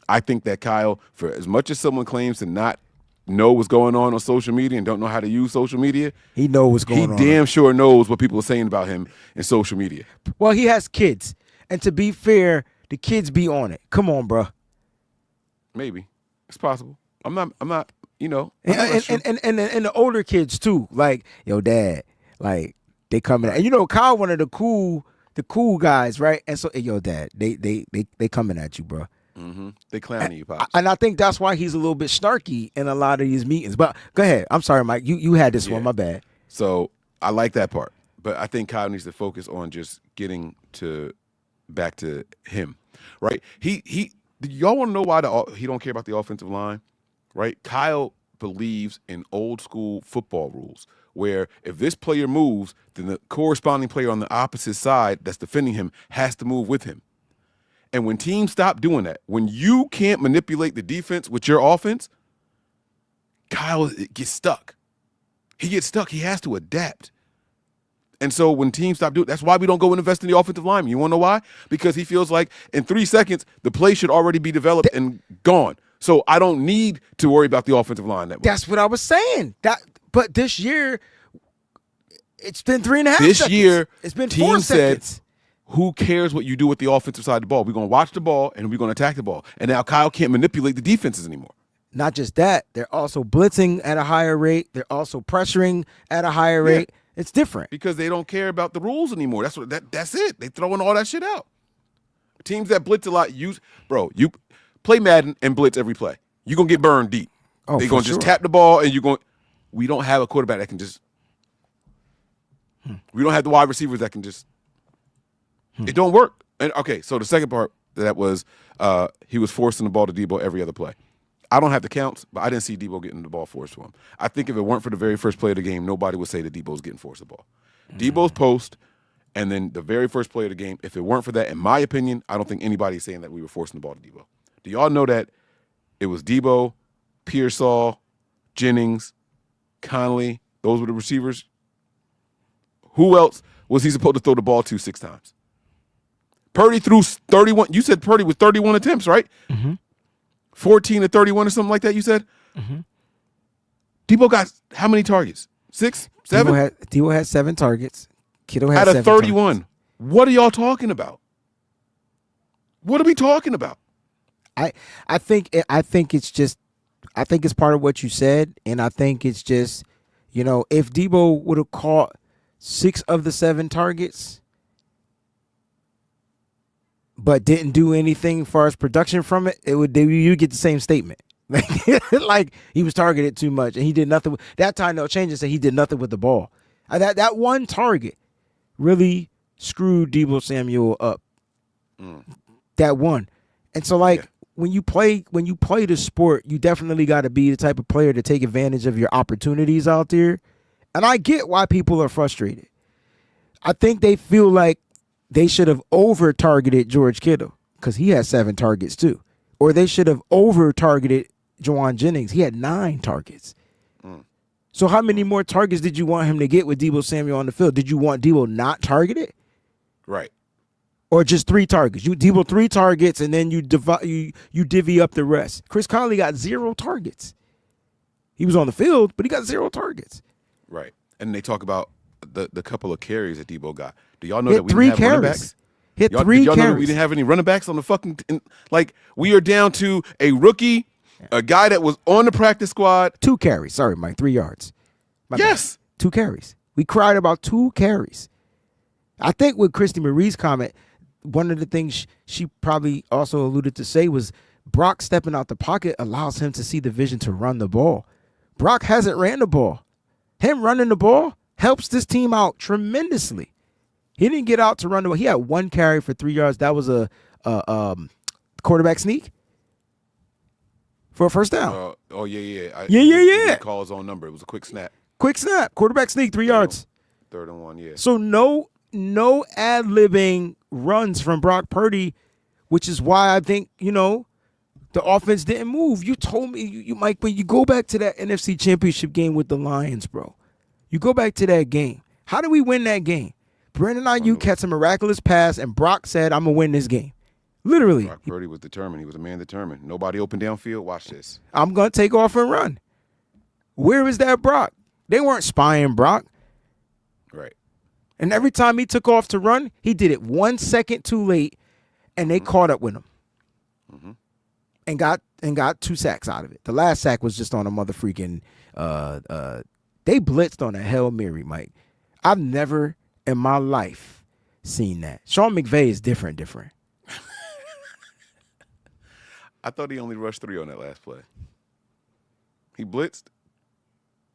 I think that Kyle, for as much as someone claims to not know what's going on social media and don't know how to use social media, he knows what's going on. He damn sure knows what people are saying about him in social media. Well, he has kids. And to be fair, the kids be on it. Come on, bro. Maybe. It's possible. I'm not, you know. And the older kids too. Like, yo, dad, like they coming at, and you know, Kyle, one of the cool guys, right? And so, hey, yo, dad, they coming at you, bro. Mm-hmm. They clowning you, Pops. And I think that's why he's a little bit snarky in a lot of these meetings. But go ahead. I'm sorry, Mike. You had this one. My bad. So I like that part. But I think Kyle needs to focus on just getting back to him, right? Y'all want to know why he don't care about the offensive line, right? Kyle believes in old school football rules where if this player moves, then the corresponding player on the opposite side that's defending him has to move with him. And when teams stop doing that, when you can't manipulate the defense with your offense, Kyle gets stuck. He gets stuck. He has to adapt. And so when teams stop doing it, that's why we don't go and invest in the offensive lineman. You want to know why? Because he feels like in 3 seconds, the play should already be developed and gone. So I don't need to worry about the offensive line that much. That's what I was saying. But this year, it's been 3.5 seconds. This year, it's been 4 seconds. Who cares what you do with the offensive side of the ball? We're going to watch the ball, and we're going to attack the ball. And now Kyle can't manipulate the defenses anymore. Not just that. They're also blitzing at a higher rate. They're also pressuring at a higher rate. It's different. Because they don't care about the rules anymore. That's it. They throwing all that shit out. Teams that blitz a lot, you play Madden and blitz every play. You're going to get burned deep. Oh, they're going to just tap the ball, and we don't have a quarterback that can just we don't have the wide receivers that can just it don't work. And okay, so the second part that was he was forcing the ball to Deebo every other play. I don't have the counts, but I didn't see Deebo getting the ball forced to him. I think if it weren't for the very first play of the game, nobody would say that Deebo's getting forced the ball. Deebo's post, and then the very first play of the game, if it weren't for that, in my opinion, I don't think anybody's saying that we were forcing the ball to Deebo. Do y'all know that it was Deebo, Pearsall, Jennings, Conley, those were the receivers? Who else was he supposed to throw the ball to 6 times? Purdy threw 31. You said Purdy was 31 attempts, right? Mm-hmm. 14 to 31 or something like that, you said? Mm-hmm. Deebo got how many targets? 6? 7? Deebo had 7 targets. Kittle had out of 7 31. targets. What are y'all talking about? What are we talking about? I think it's part of what you said, and I think it's just, if Deebo would have caught 6 of the 7 targets, but didn't do anything as far as production from it, you get the same statement. Like he was targeted too much and he did nothing. That time they'll change and say he did nothing with the ball. That one target really screwed Deebo Samuel up. That one. And so when you play the sport, you definitely got to be the type of player to take advantage of your opportunities out there. And I get why people are frustrated. I think they feel like they should have over-targeted George Kittle because he had 7 targets too. Or they should have over-targeted Juwan Jennings. He had 9 targets. So how many more targets did you want him to get with Deebo Samuel on the field? Did you want Deebo not targeted? Right. Or just 3 targets. You Deebo 3 targets, and then you divvy up the rest. Chris Conley got 0 targets. He was on the field, but he got 0 targets. Right. And they talk about the couple of carries that Deebo got. Do y'all know Hit that we 3 didn't have running carries. backs? Hit Y'all, 3 did y'all know that carries. we didn't have any running backs on the fucking like we are down to a rookie, a guy that was on the practice squad. 2 carries. Sorry, Mike. 3 yards. My Yes. bad. 2 carries. We cried about 2 carries. I think with Christy Marie's comment, one of the things she probably also alluded to say was Brock stepping out the pocket allows him to see the vision to run the ball. Brock hasn't ran the ball. Him running the ball helps this team out tremendously. He didn't get out to run the ball. He had 1 carry for 3 yards. That was a quarterback sneak for a first down. Yeah. Yeah. He called his own number. It was a quick snap. Quick snap. Quarterback sneak, 3 yards. 3rd and 1, yeah. So no ad-libbing runs from Brock Purdy, which is why I think, the offense didn't move. You told me, you Mike, when you go back to that NFC Championship game with the Lions, bro. You go back to that game. How did we win that game? Brandon Ayuk had a miraculous pass, and Brock said, I'm going to win this game. Literally. Brock Purdy was determined. He was a man determined. Nobody open downfield. Watch this. I'm going to take off and run. Where is that Brock? They weren't spying Brock. Right. And every time he took off to run, he did it 1 second too late, and they caught up with him. And got 2 sacks out of it. The last sack was just on a mother freaking they blitzed on a Hail Mary, Mike. I've never in my life seen that. Sean McVay is different. I thought he only rushed 3 on that last play. He blitzed.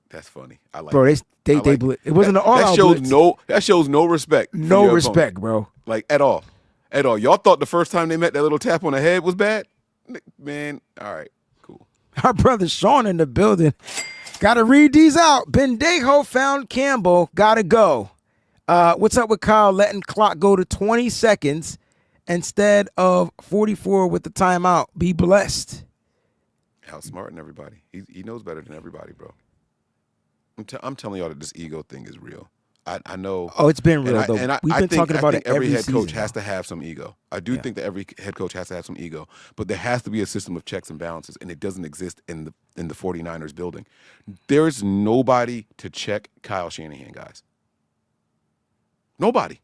That's funny. I like. Bro, it. they blitzed. It wasn't an all-out blitz. That shows no respect. No respect, bro. Like at all. Y'all thought the first time they met that little tap on the head was bad? Man, all right, cool. Our brother Sean in the building. Got to read these out. Bendejo found Campbell. Got to go. What's up with Kyle letting clock go to 20 seconds instead of 44 with the timeout? Be blessed. Outsmarting everybody. He knows better than everybody, bro. I'm telling y'all that this ego thing is real. I know. Oh, it's been real, though. We've been talking about it every head coach season has to have some ego. I do think that every head coach has to have some ego, but there has to be a system of checks and balances, and it doesn't exist in the 49ers building. There's nobody to check Kyle Shanahan, guys. Nobody.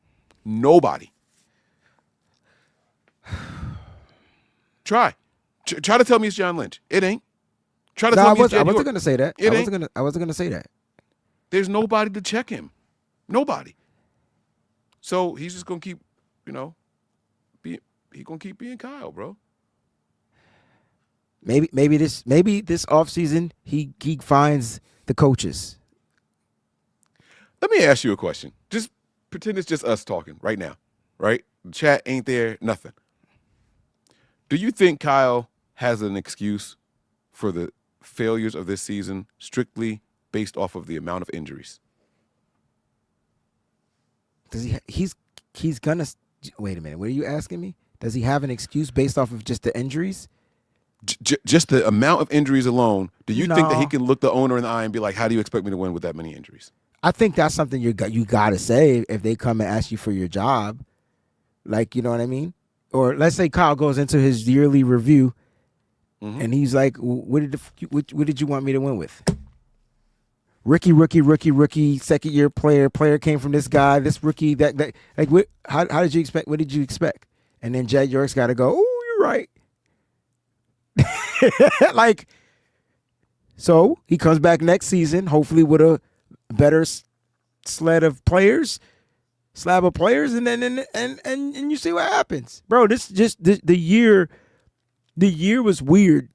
Try to tell me it's John Lynch. It ain't. Try to tell me it's Jed I wasn't York. going to say that. I wasn't going to say that. There's nobody to check him. Nobody. So he's just gonna keep, he's gonna keep being Kyle, bro. Maybe this offseason he finds the coaches. Let me ask you a question. Just pretend it's just us talking right now, right? The chat ain't there, nothing. Do you think Kyle has an excuse for the failures of this season strictly based off of the amount of injuries? Does he's gonna wait a minute? What are you asking me? Does he have an excuse based off of just the injuries? Just the amount of injuries alone. Do you think that he can look the owner in the eye and be like, "How do you expect me to win with that many injuries?" I think that's something you got to say if they come and ask you for your job. Like, you know what I mean? Or let's say Kyle goes into his yearly review, and he's like, "What did you want me to win with?" Rookie, second year player. Player came from this guy, this rookie. That like, how did you expect? What did you expect? And then Jed York's got to go. Oh, you're right. Like, so he comes back next season, hopefully with a better slab of players, and then and you see what happens, bro. This just the year was weird,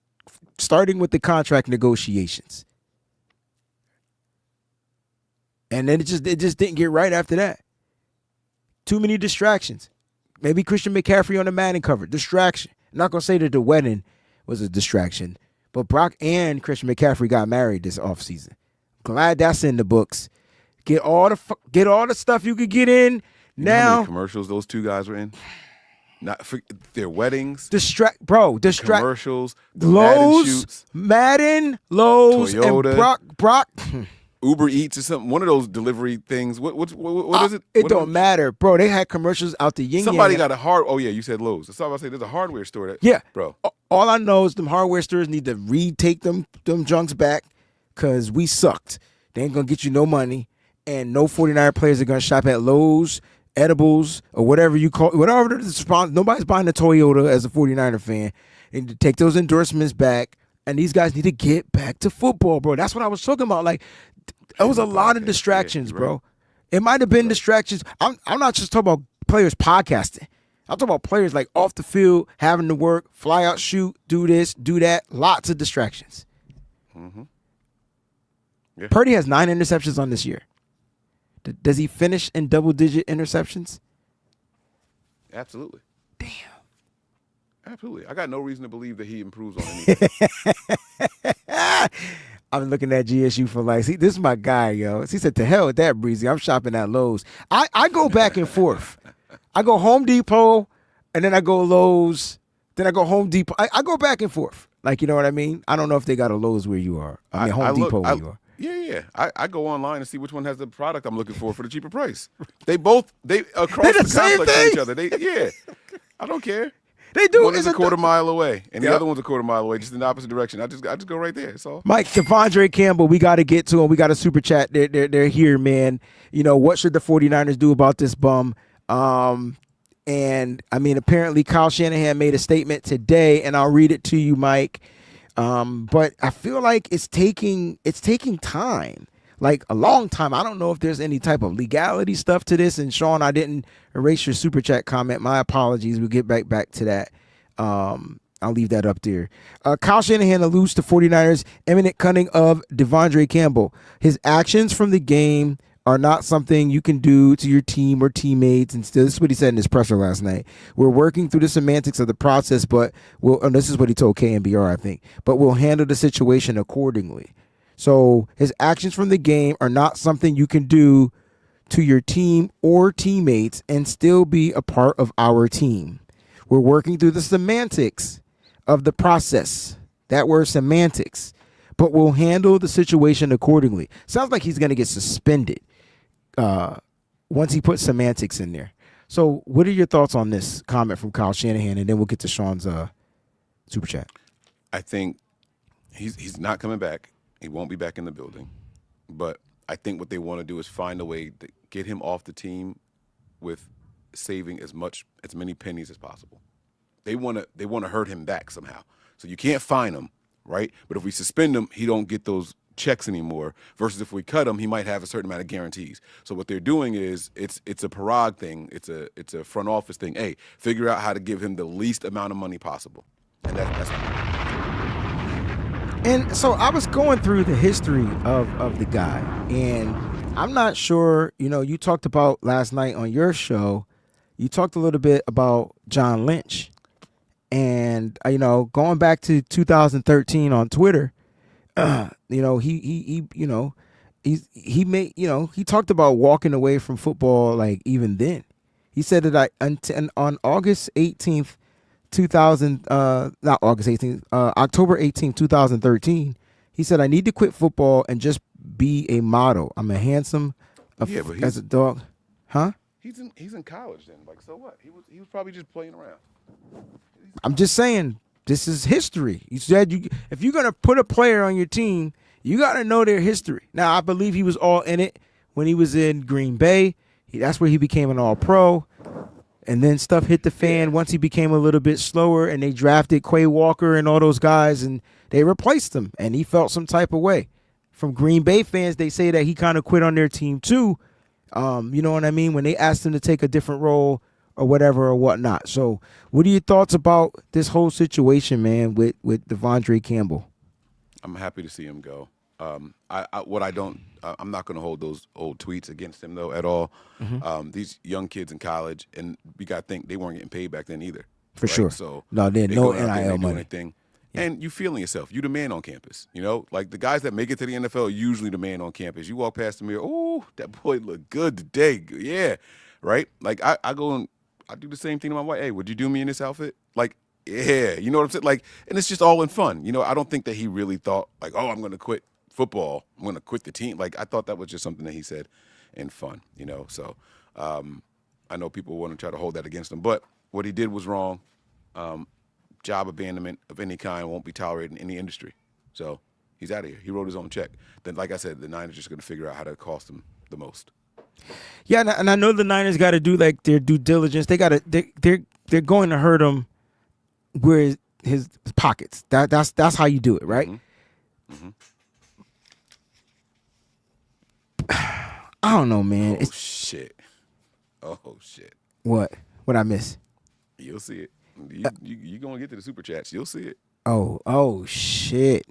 starting with the contract negotiations. And then it just didn't get right after that. Too many distractions. Maybe Christian McCaffrey on the Madden cover. Distraction. I'm not going to say that the wedding was a distraction, but Brock and Christian McCaffrey got married this offseason. Glad that's in the books. Get all the stuff you could get in now. You know how many commercials those two guys were in? Not for their weddings. Commercials. The Lowe's, Madden, Lowe's, Toyota. and Brock. Uber Eats or something. One of those delivery things. What is it? It What don't matter, bro. They had commercials out the yin Somebody yang. got a hard. Oh yeah, you said Lowe's. That's all I say. There's a hardware store. That, Yeah, bro. All I know is them hardware stores need to retake them junks back because we sucked. They ain't gonna get you no money, and no 49er players are gonna shop at Lowe's, Edibles, or whatever you call whatever the response. Nobody's buying a Toyota as a 49er fan. They need to take those endorsements back, and these guys need to get back to football, bro. That's what I was talking about. Like, there was a lot of distractions, bro. Right. It might have been distractions. I'm not just talking about players podcasting. I'm talking about players like off the field, having to work, fly out, shoot, do this, do that. Lots of distractions. Mm-hmm. Yeah. Purdy has 9 interceptions on this year. Does he finish in double-digit interceptions? Absolutely. Damn. Absolutely. I got no reason to believe that he improves on anything. I'm looking at GSU for like, see, this is my guy, yo. He said, to hell with that, Breezy. I'm shopping at Lowe's. I go back and forth. I go Home Depot, and then I go Lowe's. Then I go Home Depot. I go back and forth. Like, you know what I mean? I don't know if they got a Lowe's where you are. I mean, Home Depot where you are. Yeah. I go online and see which one has the product I'm looking for the cheaper price. They across They're the the same complex thing. from each other. I don't care. They do. One is a quarter mile away, and the Yep. other one's a quarter mile away, just in the opposite direction. I just go right there. That's all. Mike, DeVondre Campbell, we got to get to him. We got a super chat. They're here, man. You know, what should the 49ers do about this bum? And, I mean, apparently Kyle Shanahan made a statement today, and I'll read it to you, Mike. But I feel like it's taking time, like a long time. I don't know if there's any type of legality stuff to this. And, Sean, I didn't erase your super chat comment. My apologies. We'll get back to that. I'll leave that up there. Kyle Shanahan alludes to 49ers' imminent cutting of DeVondre Campbell. His actions from the game are not something you can do to your team or teammates. And still, this is what he said in his presser last night. We're working through the semantics of the process, but this is what he told KNBR, I think. But we'll handle the situation accordingly. So his actions from the game are not something you can do to your team or teammates and still be a part of our team. We're working through the semantics of the process. That word, semantics. But we'll handle the situation accordingly. Sounds like he's going to get suspended once he puts semantics in there. So what are your thoughts on this comment from Kyle Shanahan? And then we'll get to Sean's super chat. I think he's not coming back. He won't be back in the building. But I think what they want to do is find a way to get him off the team with saving as many pennies as possible. They want to hurt him back somehow. So you can't fine him, right? But if we suspend him, he don't get those checks anymore. Versus if we cut him, he might have a certain amount of guarantees. So what they're doing is it's a Parag thing. It's a front office thing. Hey, figure out how to give him the least amount of money possible. And that's. And so I was going through the history of the guy, and I'm not sure. You know, you talked about last night on your show. You talked a little bit about John Lynch. And, you know, going back to 2013 on Twitter, you know, he made, you know, he talked about walking away from football, like, even then. He said that on August 18th, October 18th, 2013, he said, I need to quit football and just be a model. I'm a handsome as a dog. Huh? He's in college then. Like, so what? He was probably just playing around. I'm just saying, this is history. You said if you're going to put a player on your team, you got to know their history. Now, I believe he was all in it when he was in Green Bay. That's where he became an all-pro. And then stuff hit the fan once he became a little bit slower, and they drafted Quay Walker and all those guys, and they replaced him, and he felt some type of way. From Green Bay fans, they say that he kind of quit on their team too. You know what I mean? When they asked him to take a different role or whatever or whatnot. So what are your thoughts about this whole situation, man, with DeVondre Campbell? I'm happy to see him go. I'm not going to hold those old tweets against him, though, at all. Mm-hmm. These young kids in college, and we got to think they weren't getting paid back then either. For right? sure. So no, there's no NIL money. Yeah. And you feeling yourself. You the man on campus. You know, like the guys that make it to the NFL are usually the man on campus. You walk past the mirror, oh, that boy looked good today. Yeah, right? Like I go and I do the same thing to my wife. Hey, would you do me in this outfit? Like, yeah, you know what I'm saying? Like, and it's just all in fun. You know, I don't think that he really thought like, oh, I'm going to quit football. I'm going to quit the team. Like, I thought that was just something that he said in fun, So I know people want to try to hold that against him. But what he did was wrong. Job abandonment of any kind won't be tolerated in any industry. So he's out of here. He wrote his own check. Then, like I said, the Niners are just going to figure out how to cost him the most. Yeah, and I know the Niners got to do like their due diligence. They're going to hurt him where his pockets. That's how you do it, right? Mm-hmm. I don't know, man. Shit. Oh shit. What I miss? You'll see it. You gonna get to the super chats? You'll see it. Oh shit.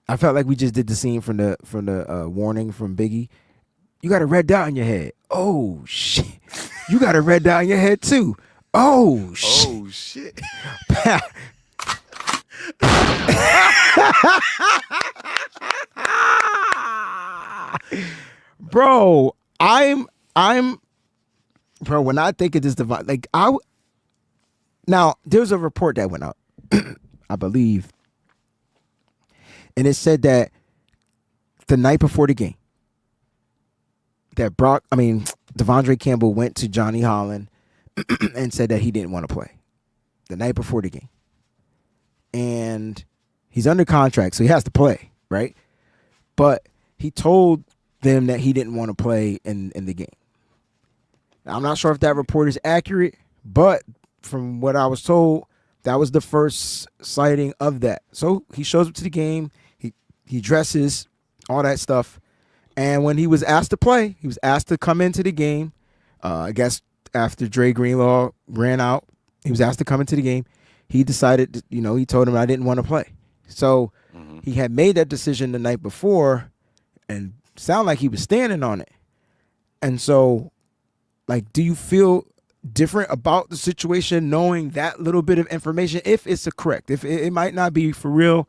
I felt like we just did the scene from the warning from Biggie. You got a red dot on your head. Oh shit. You got a red dot on your head too. Oh shit. Oh shit. Bro, bro, when I think of this divine, like now there's a report that went out, I believe, and it said that the night before the game, that DeVondre Campbell went to Johnny Holland and said that he didn't want to play the night before the game. And he's under contract, so he has to play, right? But he told them that he didn't want to play in the game. Now, I'm not sure if that report is accurate, but from what I was told, that was the first sighting of that. So he shows up to the game, he dresses, all that stuff. And when he was asked to play, he was asked to come into the game. I guess after Dre Greenlaw ran out, he was asked to come into the game. He decided, he told him I didn't want to play. So he had made that decision the night before and sounded like he was standing on it. And so, like, do you feel different about the situation knowing that little bit of information, if it's correct? If it might not be for real,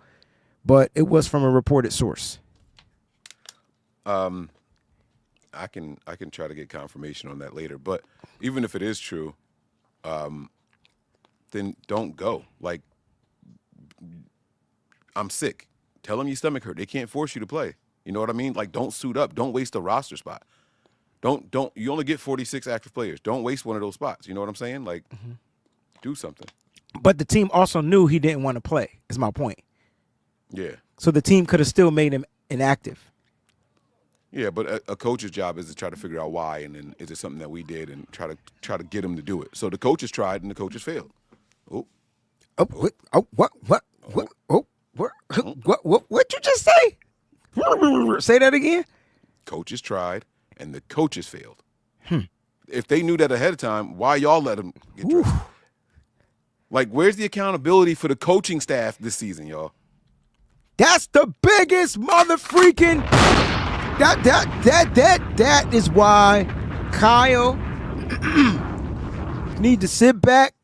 but it was from a reported source. I can try to get confirmation on that later. But even if it is true, then don't go. Like, I'm sick. Tell them your stomach hurt. They can't force you to play. You know what I mean? Like, don't suit up. Don't waste a roster spot. Don't. You only get 46 active players. Don't waste one of those spots. You know what I'm saying? Like, do something. But the team also knew he didn't want to play, is my point. Yeah. So the team could have still made him inactive. Yeah, but a coach's job is to try to figure out why, and then is it something that we did, and try to get him to do it. So the coaches tried, and the coaches failed. What you just say? Say that again. Coaches tried, and the coaches failed. If they knew that ahead of time, why y'all let them get drafted? Like, where's the accountability for the coaching staff this season, y'all? That's the biggest mother freaking. That is why Kyle need to sit back.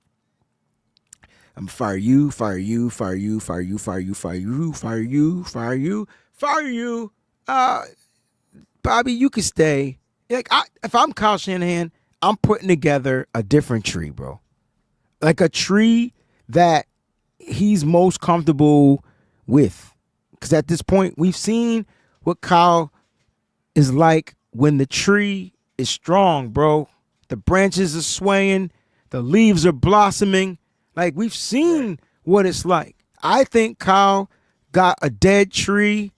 I'm fire you. Bobby, you can stay. Like, if I'm Kyle Shanahan, I'm putting together a different tree, bro. Like a tree that he's most comfortable with. Because at this point, we've seen what Kyle is like when the tree is strong, bro. The branches are swaying. The leaves are blossoming. Like, we've seen what it's like. I think Kyle got a dead tree,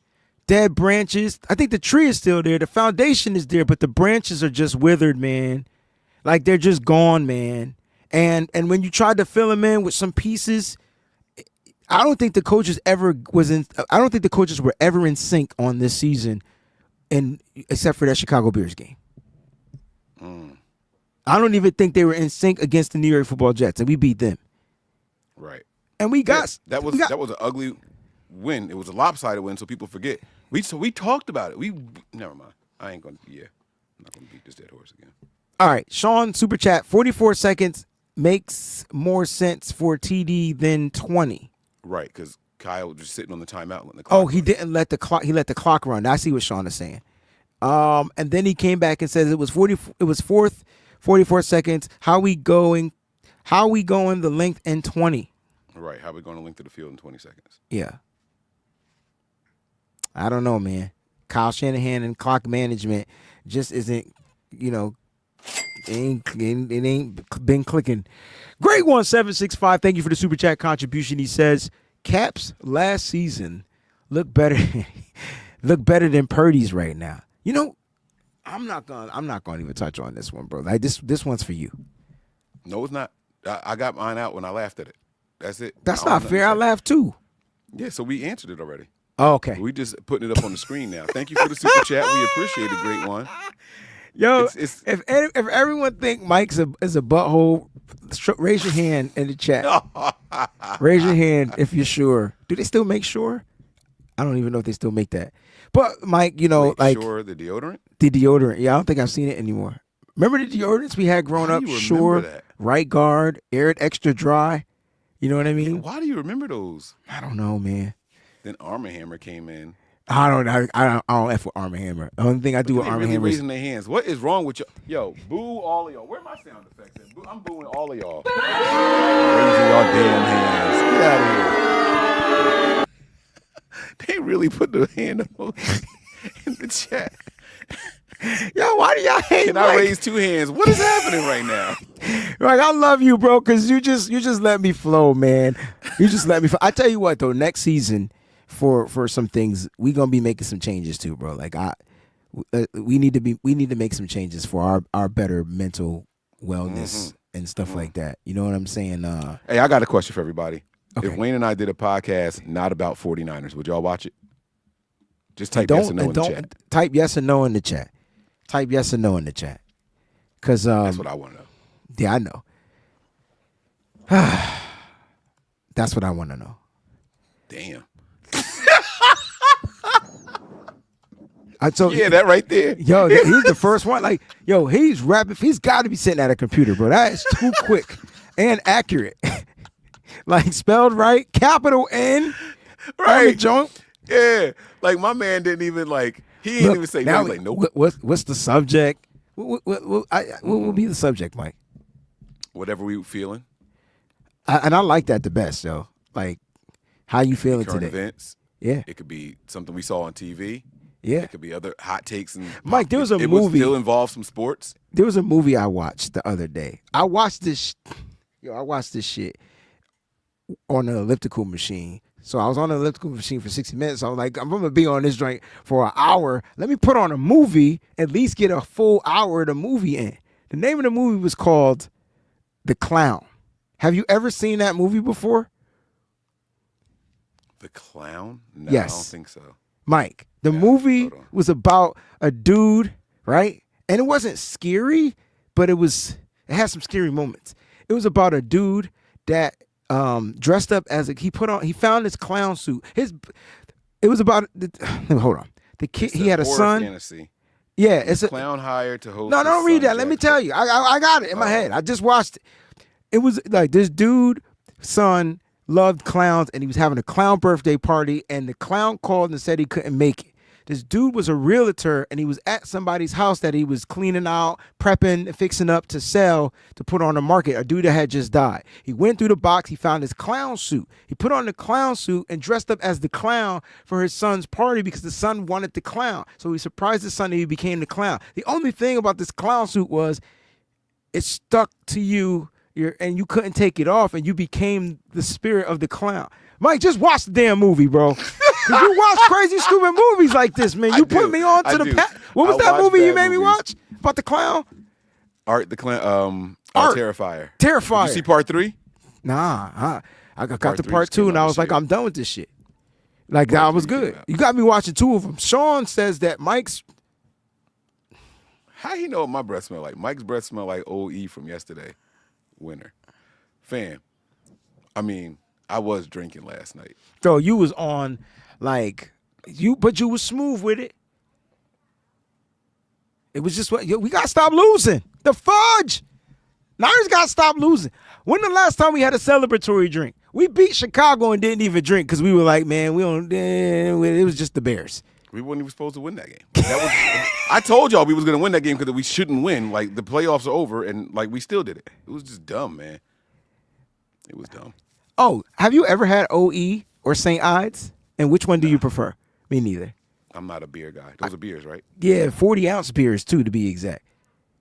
dead branches. I think the tree is still there. The foundation is there, but the branches are just withered, man. Like, they're just gone, man. And when you tried to fill them in with some pieces, I don't think the coaches were ever in sync on this season, except for that Chicago Bears game. I don't even think they were in sync against the New York Football Jets, and we beat them. Right. And we got that was an ugly win. It was a lopsided win, so people forget. We talked about it. Never mind. I ain't gonna. Yeah, I'm not gonna beat this dead horse again. All right, Sean, super chat. 44 seconds makes more sense for TD than 20. Right, because Kyle was just sitting on the timeout letting the clock. Oh, he didn't let the clock. He let the clock run. I see what Sean is saying. And then he came back and says it was 44 seconds. How we going the length in 20? Right, how we going to length to the field in 20 seconds? Yeah. I don't know, man. Kyle Shanahan and clock management just isn't, it ain't been clicking. Great 1765. Thank you for the super chat contribution. He says, Caps last season look better than Purdy's right now. I'm not gonna even touch on this one, bro. Like this one's for you. No, it's not. I got mine out when I laughed at it. That's it. That's not fair. I laughed too. Yeah, so we answered it already. Oh, okay. We just putting it up on the screen now. Thank you for the super chat. We appreciate it. Great one. Yo, if everyone think Mike's is a butthole, raise your hand in the chat. Raise your hand if you're sure. Do they still make Sure? I don't even know if they still make that. But Mike, Sure, the deodorant? The deodorant. Yeah, I don't think I've seen it anymore. Remember the deodorants we had growing up? Sure, that? Right Guard, Air It Extra Dry. You know what I mean? Yeah, why do you remember those? I don't know, man. Then Arm & Hammer came in. I don't F with Arm & Hammer. The only thing I do with Arm & Hammer is raising their hands. What is wrong with you? Yo, boo all of y'all. Where are my sound effects at? I'm booing all of y'all. Raising y'all damn hands. Get out of here. They really put the hand emoji in the chat. Yo, why do y'all hate? Can I raise two hands? What is happening right now? Like, I love you, bro, because you just let me flow, man. You just let me flow. I tell you what, though, next season for some things, we gonna be making some changes too, bro. Like we need to make some changes for our better mental wellness and stuff like that. You know what I'm saying? Hey, I got a question for everybody. Okay. If Wayne and I did a podcast not about 49ers, would y'all watch it? Just type yes or no in the chat. Type yes or no in the chat. Type yes or no in the chat. Because that's what I want to know. Yeah, I know. That's what I want to know. Damn. Yeah, that right there. Yo, he's the first one. Like, yo, he's rapping. He's got to be sitting at a computer, bro. That is too quick and accurate. Like, spelled right, capital N. Right. Joint. Yeah. Like, my man didn't even, he didn't even say no. Like, nope. What's the subject? What will be the subject, Mike? Whatever we feeling. And I like that the best, yo. Like, how you feeling current today? Events. Yeah. It could be something we saw on TV. Yeah. It could be other hot takes. And Mike, there was a movie. It would still involve some sports. There was a movie I watched the other day. I watched this shit on the elliptical machine. So I was on the elliptical machine for 60 minutes. I was like, I'm going to be on this joint for an hour. Let me put on a movie, at least get a full hour of the movie in. The name of the movie was called The Clown. Have you ever seen that movie before? The Clown? No, Yes. I don't think so. Mike, the movie was about a dude, right? And it wasn't scary, but it had some scary moments. It was about a dude that dressed up as he found his clown suit. It was about hold on. The kid, he had a son. Fantasy. Yeah, it's a clown hired to host. No, don't read that. Let me tell you. I got it in my head. I just watched it. It was like this dude, son, loved clowns, and he was having a clown birthday party, and the clown called and said he couldn't make it. This dude was a realtor, and he was at somebody's house that he was cleaning out, prepping, fixing up to sell, to put on the market. A dude that had just died. He went through the box. He found his clown suit. He put on the clown suit and dressed up as the clown for his son's party because the son wanted the clown. So he surprised his son and he became the clown. The only thing about this clown suit was it stuck to you, and you couldn't take it off, and you became the spirit of the clown. Mike, just watch the damn movie, bro. You watch crazy, stupid movies like this, man. You put me on to the path. What was that movie you made me watch about the clown? Art the Clown. Terrifier. Terrifier. Did you see part 3? Nah, I got to part 2, and I was like, I'm done with this shit. Like, Part that was 3 good. came out. You got me watching 2 of them. Sean says that Mike's. How he know what my breath smell like? Mike's breath smell like Old E from yesterday, winter. Fam, I mean, I was drinking last night. So you was on, like, but you was smooth with it. It was just we got to stop losing. The fudge. Niners got to stop losing. When the last time we had a celebratory drink? We beat Chicago and didn't even drink because we were like, man, we don't. It was just the Bears. We weren't even supposed to win that game. I told y'all we was going to win that game because we shouldn't win. Like, the playoffs are over, and, like, we still did it. It was just dumb, man. It was dumb. Oh, have you ever had OE or St. Ides? And which one do you prefer? Me neither. I'm not a beer guy. Those are beers, right? Yeah, 40-ounce beers too, to be exact.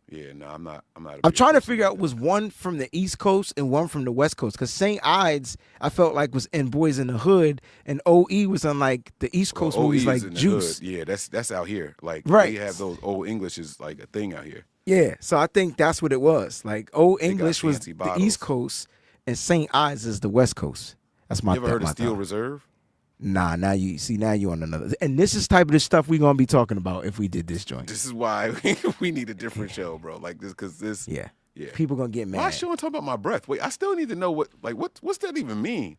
Yeah, no, I'm not. I'm not. I'm trying to figure out was one from the East Coast and one from the West Coast because St. Ides I felt like was in Boys in the Hood and OE was on like the East Coast movies like Juice. Yeah, that's out here. Like right. They have those Old English is like a thing out here. Yeah, so I think that's what it was. Like Old English was bottles. The East Coast and St. Ides is the West Coast. That's my. You ever heard of Steel Reserve? Nah, now you on another. And this is type of the stuff we're gonna be talking about if we did this joint. This is why we need a different show, bro. Like this, because this. Yeah. People gonna get mad. Why Sean talking about my breath? Wait, I still need to know what's that even mean?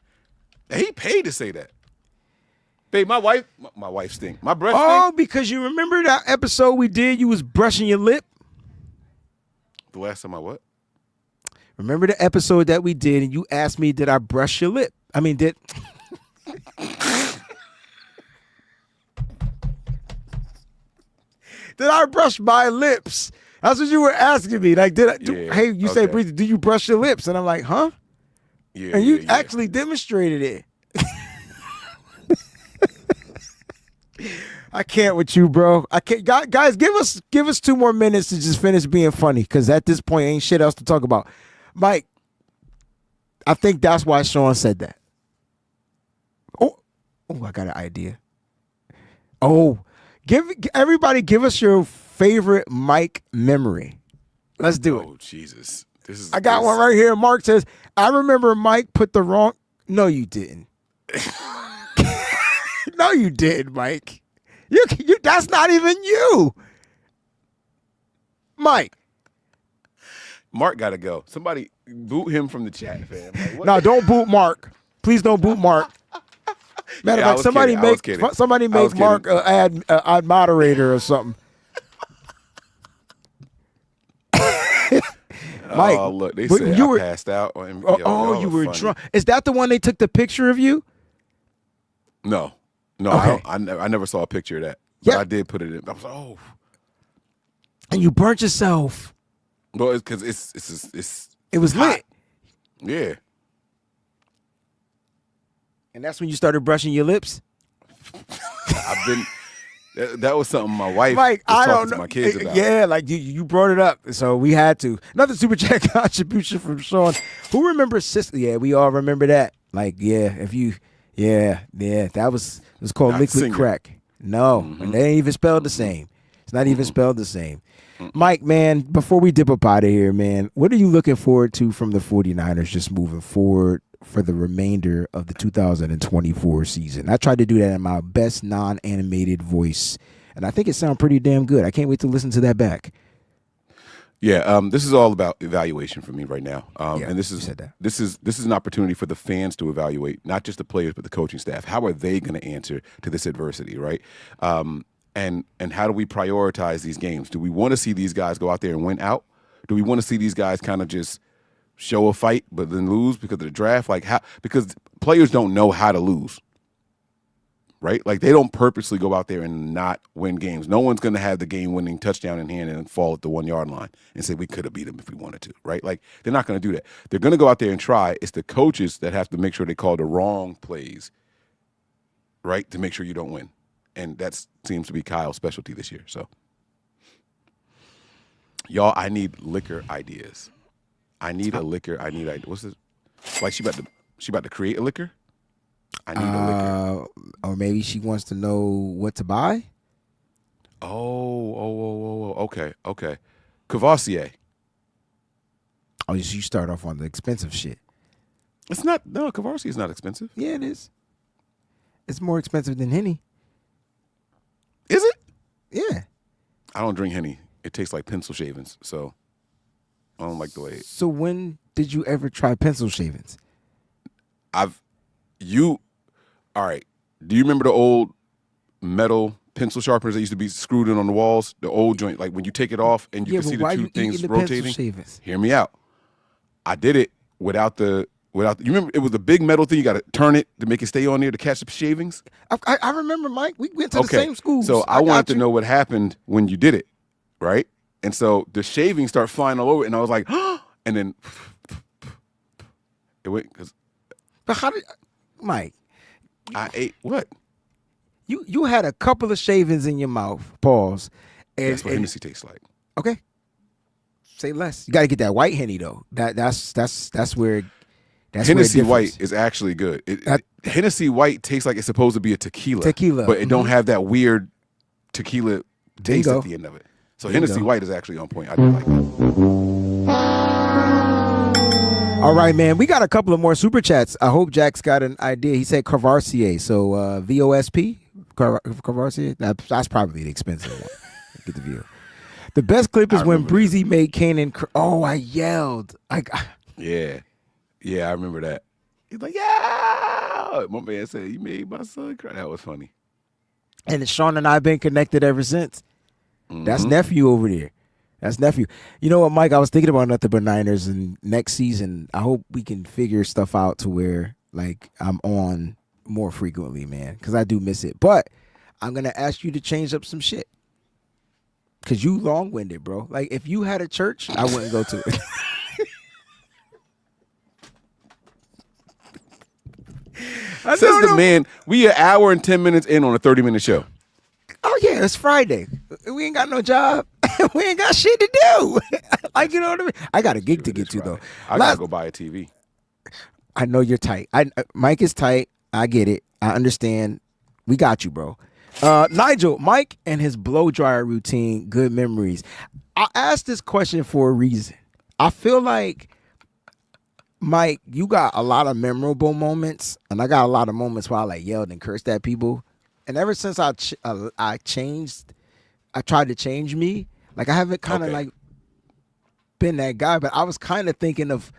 And he paid to say that. Babe, my wife stink. My breath. Oh, because you remember that episode we did? You was brushing your lip. The last time I what? Remember the episode that we did, and you asked me, "Did I brush your lip?" I mean, did. Did I brush my lips? That's what you were asking me. Like, did I? Hey, you say, "Breezy, do you brush your lips?" And I'm like, "Huh?" Yeah. And you actually demonstrated it. I can't with you, bro. I can't. Guys, give us 2 more minutes to just finish being funny, because at this point, ain't shit else to talk about. Mike, I think that's why Sean said that. Oh, I got an idea. Oh, everybody give us your favorite Mike memory. Let's do it. Oh, Jesus. I got one right here. Mark says, I remember Mike put the wrong. No, you didn't. No, you did, Mike. You that's not even you. Mike. Mark got to go. Somebody boot him from the chat, fam. Like, no, don't boot Mark. Please don't boot Mark. Matter of fact, somebody make Mark an ad moderator or something. Mike, oh, look, they said I passed out. You were drunk. Is that the one they took the picture of you? No. Okay. I never saw a picture of that. But I did put it in. I was like, oh. And you burnt yourself. Well, it's because it's it was hot. lit. Yeah. And that's when you started brushing your lips? That was something my wife Mike, was talking I don't know. to my kids about. Yeah, like you brought it up, so we had to. Another super chat contribution from Sean. Who remembers Sister? Yeah, we all remember that. Like, that was called Not liquid singer. crack. No, and they ain't even spelled the same. It's not even spelled the same. Mike, man, before we dip up out of here, man, what are you looking forward to from the 49ers just moving forward for the remainder of the 2024 season? I tried to do that in my best non-animated voice, and I think it sounded pretty damn good. I can't wait to listen to that back. Yeah, this is all about evaluation for me right now, and this is an opportunity for the fans to evaluate not just the players but the coaching staff. How are they going to answer to this adversity, right? And how do we prioritize these games? Do we want to see these guys go out there and win out? Do we want to see these guys kind of just show a fight but then lose because of the draft? Because players don't know how to lose, right? Like, they don't purposely go out there and not win games. No one's going to have the game-winning touchdown in hand and fall at the 1-yard line and say we could have beat them if we wanted to, right? Like, they're not going to do that. They're going to go out there and try. It's the coaches that have to make sure they call the wrong plays, right, to make sure you don't win. And that seems to be Kyle's specialty this year. So, y'all, I need liquor ideas. I need a liquor. What's this? Like she about to create a liquor? I need a liquor. Or maybe she wants to know what to buy? Oh. Okay. Cavassier. Oh, you start off on the expensive shit. It's not. No, Cavassier is not expensive. Yeah, it is. It's more expensive than Henny. Is it? Yeah. I don't drink Henny. It tastes like pencil shavings, so I don't like the way. So when did you ever try pencil shavings? All right. Do you remember the old metal pencil sharpeners that used to be screwed in on the walls? The old joint, like when you take it off and you can see the two things rotating. Hear me out. I did it without. You remember it was a big metal thing. You got to turn it to make it stay on there to catch the shavings. I remember, Mike. We went to the same school. So I wanted to know what happened when you did it, right? And so the shavings start flying all over, and I was like, and then it went. But how did Mike? I ate what? You had a couple of shavings in your mouth. Pause. That's what Hennessy tastes like. Okay. Say less. You got to get that white Henny though. That's where. Hennessy White is actually good. Hennessy White tastes like it's supposed to be a tequila, but it don't have that weird tequila taste at the end of it. So Hennessy White is actually on point. I do like it. All right, man. We got a couple of more super chats. I hope Jack's got an idea. He said Carvarcier. So VOSP? Carvarcier? That's probably the expensive one. Get the view. The best clip is when Breezy made Kanan. I yelled. Yeah, I remember that. He's like, yeah. My man said, you made my son cry. That was funny. And Sean and I have been connected ever since. Mm-hmm. That's nephew over there. That's nephew. You know what, Mike? I was thinking about nothing but Niners, and next season, I hope we can figure stuff out to where, like, I'm on more frequently, man, because I do miss it. But I'm going to ask you to change up some shit because you long-winded, bro. Like, if you had a church, I wouldn't go to it. Says the man, we an hour and 10 minutes in on a 30-minute show. Oh, yeah, it's Friday. We ain't got no job. We ain't got shit to do. Like, you know what I mean? I got a gig to get to, though. I got to go buy a TV. I know you're tight. Mike is tight. I get it. I understand. We got you, bro. Nigel, Mike and his blow dryer routine, good memories. I asked this question for a reason. I feel like, Mike, you got a lot of memorable moments, and I got a lot of moments where I like yelled and cursed at people. And ever since I changed, I tried to change me. Like I haven't kind of like been that guy, but I was kind of thinking of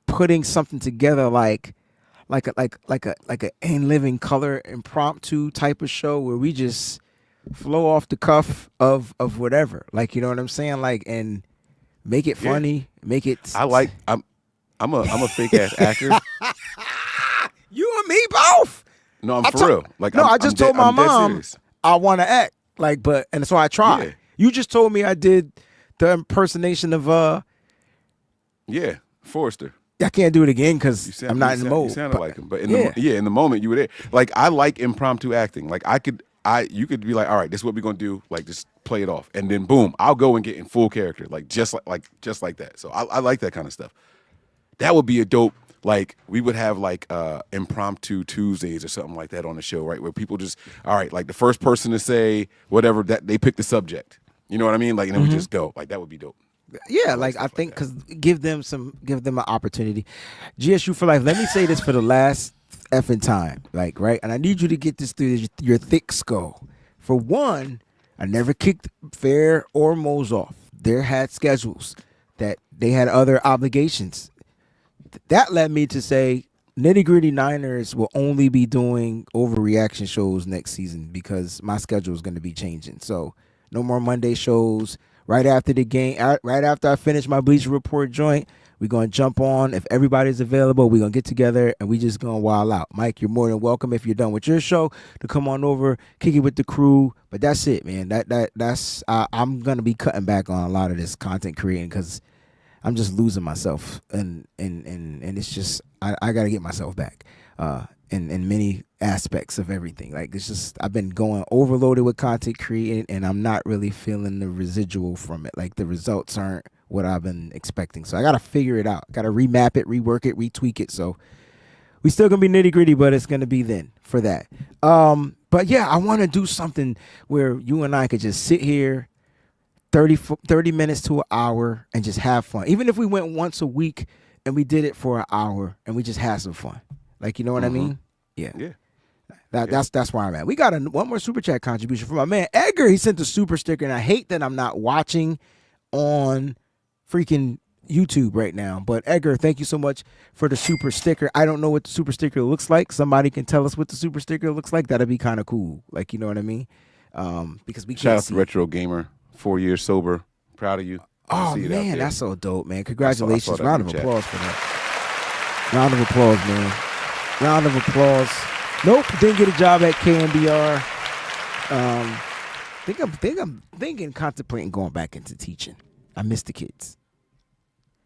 putting something together like a In Living Color impromptu type of show where we just flow off the cuff of whatever. Like, you know what I'm saying? Like, and make it funny, make it. I'm a fake ass actor. You and me both. No, I'm for real. Like, no, I just told my mom I want to act. Like, and so I tried. Yeah. You just told me I did the impersonation of Forrester. I can't do it again because I'm not in the mode. You sounded like him, but in the moment you were there. Like I like impromptu acting. Like you could be like, all right, this is what we're gonna do. Like just play it off, and then boom, I'll go and get in full character, like just like that. So I like that kind of stuff. That would be a dope. Like we would have like impromptu Tuesdays or something like that on the show, right? Where people just, all right, like the first person to say whatever that they pick the subject. You know what I mean? Like, and then we just go. Like that would be dope. Yeah, like I think because give them an opportunity. GSU for life. Let me say this for the last effing time, like right, and I need you to get this through your thick skull. For one, I never kicked Fair or Mose off. They had schedules that they had other obligations. That led me to say Nitty Gritty Niners will only be doing overreaction shows next season because my schedule is going to be changing. So no more Monday shows. Right after the game, right after I finish my Bleacher Report joint, we're going to jump on. If everybody's available, we're going to get together and we just going to wild out. Mike, you're more than welcome if you're done with your show to come on over, kick it with the crew. But that's it, man. That's I'm going to be cutting back on a lot of this content creating because I'm just losing myself, and it's just I got to get myself back in many aspects of everything. Like it's just I've been going overloaded with content creating, and I'm not really feeling the residual from it. Like the results aren't what I've been expecting. So I got to figure it out. Got to remap it, rework it, retweak it. So we still gonna be nitty gritty, but it's gonna be then for that. But yeah, I want to do something where you and I could just sit here. 30 minutes to an hour and just have fun. Even if we went once a week and we did it for an hour and we just had some fun. Like, you know what I mean? Yeah. That's where I'm at. We got one more super chat contribution from my man Edgar. He sent the super sticker, and I hate that I'm not watching on freaking YouTube right now. But Edgar, thank you so much for the super sticker. I don't know what the super sticker looks like. Somebody can tell us what the super sticker looks like. That'd be kind of cool. Like, you know what I mean? Because we can't Shout out see to Retro Gamer. 4 years sober. Proud of you. Oh, man, that's so dope, man. Congratulations. Round of applause for that. Round of applause, man. Round of applause. Nope, didn't get a job at KMBR. I'm contemplating going back into teaching. I miss the kids.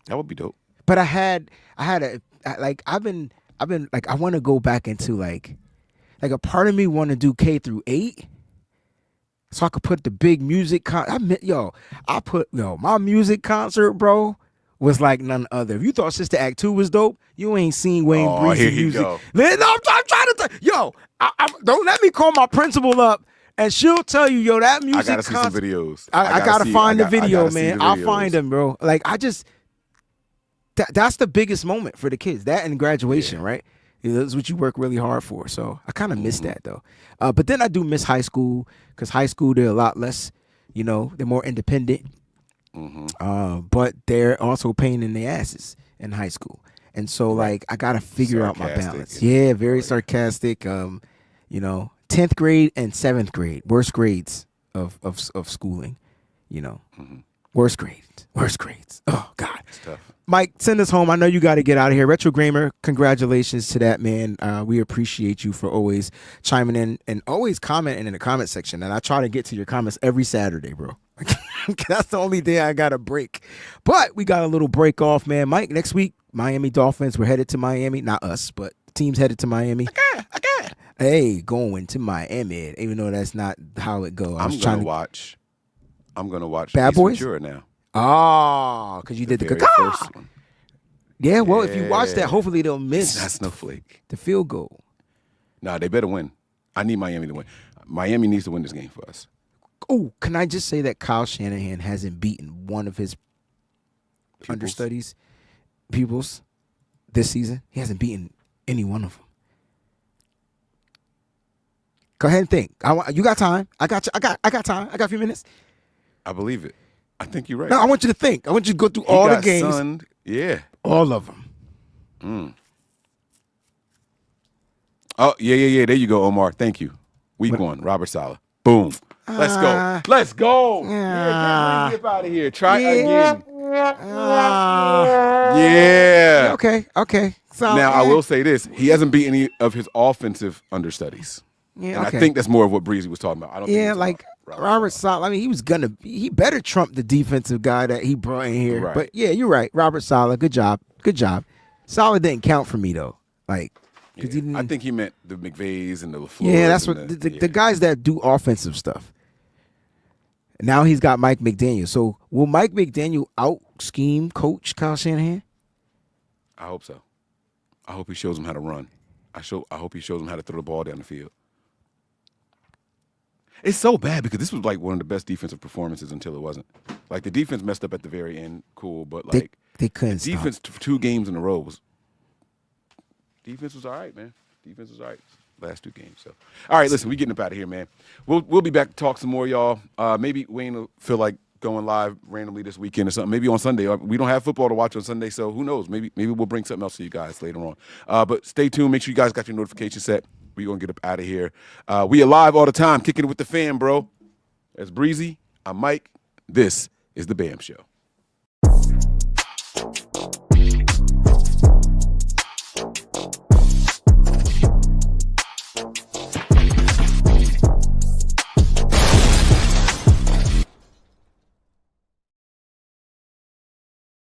That would be dope. But I want to go back into like Like a part of me want to do K through 8, so I could put the big music. My music concert, bro, was like none other. If you thought Sister Act 2 was dope, you ain't seen Wayne Breezy here music. go. No, I'm trying to don't let me call my principal up and she'll tell you, yo, that music. I gotta see some videos. I gotta find the video, man. I'll find them, bro. Like that's the biggest moment for the kids. That and graduation, right? That's what you work really hard for. So I kind of miss that though. But then I do miss high school because high school they're a lot less, they're more independent. But they're also pain in the asses in high school. And so like I gotta figure out my balance. Yeah, very sarcastic. 10th grade and 7th grade, worst grades of schooling. Worst grades. Oh God. It's tough. Mike, send us home. I know you got to get out of here. Retro Gamer, congratulations to that, man. We appreciate you for always chiming in and always commenting in the comment section. And I try to get to your comments every Saturday, bro. That's the only day I got a break. But we got a little break off, man. Mike, next week, Miami Dolphins. We're headed to Miami. Not us, but the team's headed to Miami. Okay. Hey, going to Miami, even though that's not how it goes. I'm going to watch Bad Boys Ventura now. Oh, because you did the first one. Yeah, well, if you watch that, hopefully they'll miss that snowflake. The field goal. Nah, they better win. I need Miami to win. Miami needs to win this game for us. Oh, can I just say that Kyle Shanahan hasn't beaten one of his pupils this season? He hasn't beaten any one of them. Go ahead and think. You got time. I got time. I got a few minutes. I believe it. I think you're right. No, I want you to think. I want you to go through all the games. Yeah. All of them. Oh, yeah. There you go, Omar. Thank you. Week 1, Robert Saleh. Boom. Let's go. Yeah, get out of here. Try again. Yeah. Okay. So, now, I will say this. He hasn't beat any of his offensive understudies. Yeah, and I think that's more of what Breezy was talking about. I don't think like Robert Saleh. I mean, he better trump the defensive guy that he brought in here. Right. But yeah, you're right. Robert Saleh, good job. Saleh didn't count for me though. Like, because I think he meant the McVays and the LaFleurs. Yeah, that's what the guys that do offensive stuff. Now he's got Mike McDaniel. So will Mike McDaniel out scheme coach Kyle Shanahan? I hope so. I hope he shows him how to run. I hope he shows him how to throw the ball down the field. It's so bad because this was like one of the best defensive performances until it wasn't. Like the defense messed up at the very end, cool, but like they couldn't. Defense for 2 games in a row was. Defense was all right, man. Defense was all right. Last 2 games. So, all right, listen, we getting up out of here, man. We'll be back to talk some more, y'all. Maybe Wayne will feel like going live randomly this weekend or something. Maybe on Sunday. We don't have football to watch on Sunday, so who knows? Maybe we'll bring something else to you guys later on. But stay tuned. Make sure you guys got your notification set. We're going to get up out of here. We are live all the time, kicking it with the fam, bro. That's Breezy. I'm Mike. This is The BAM Show.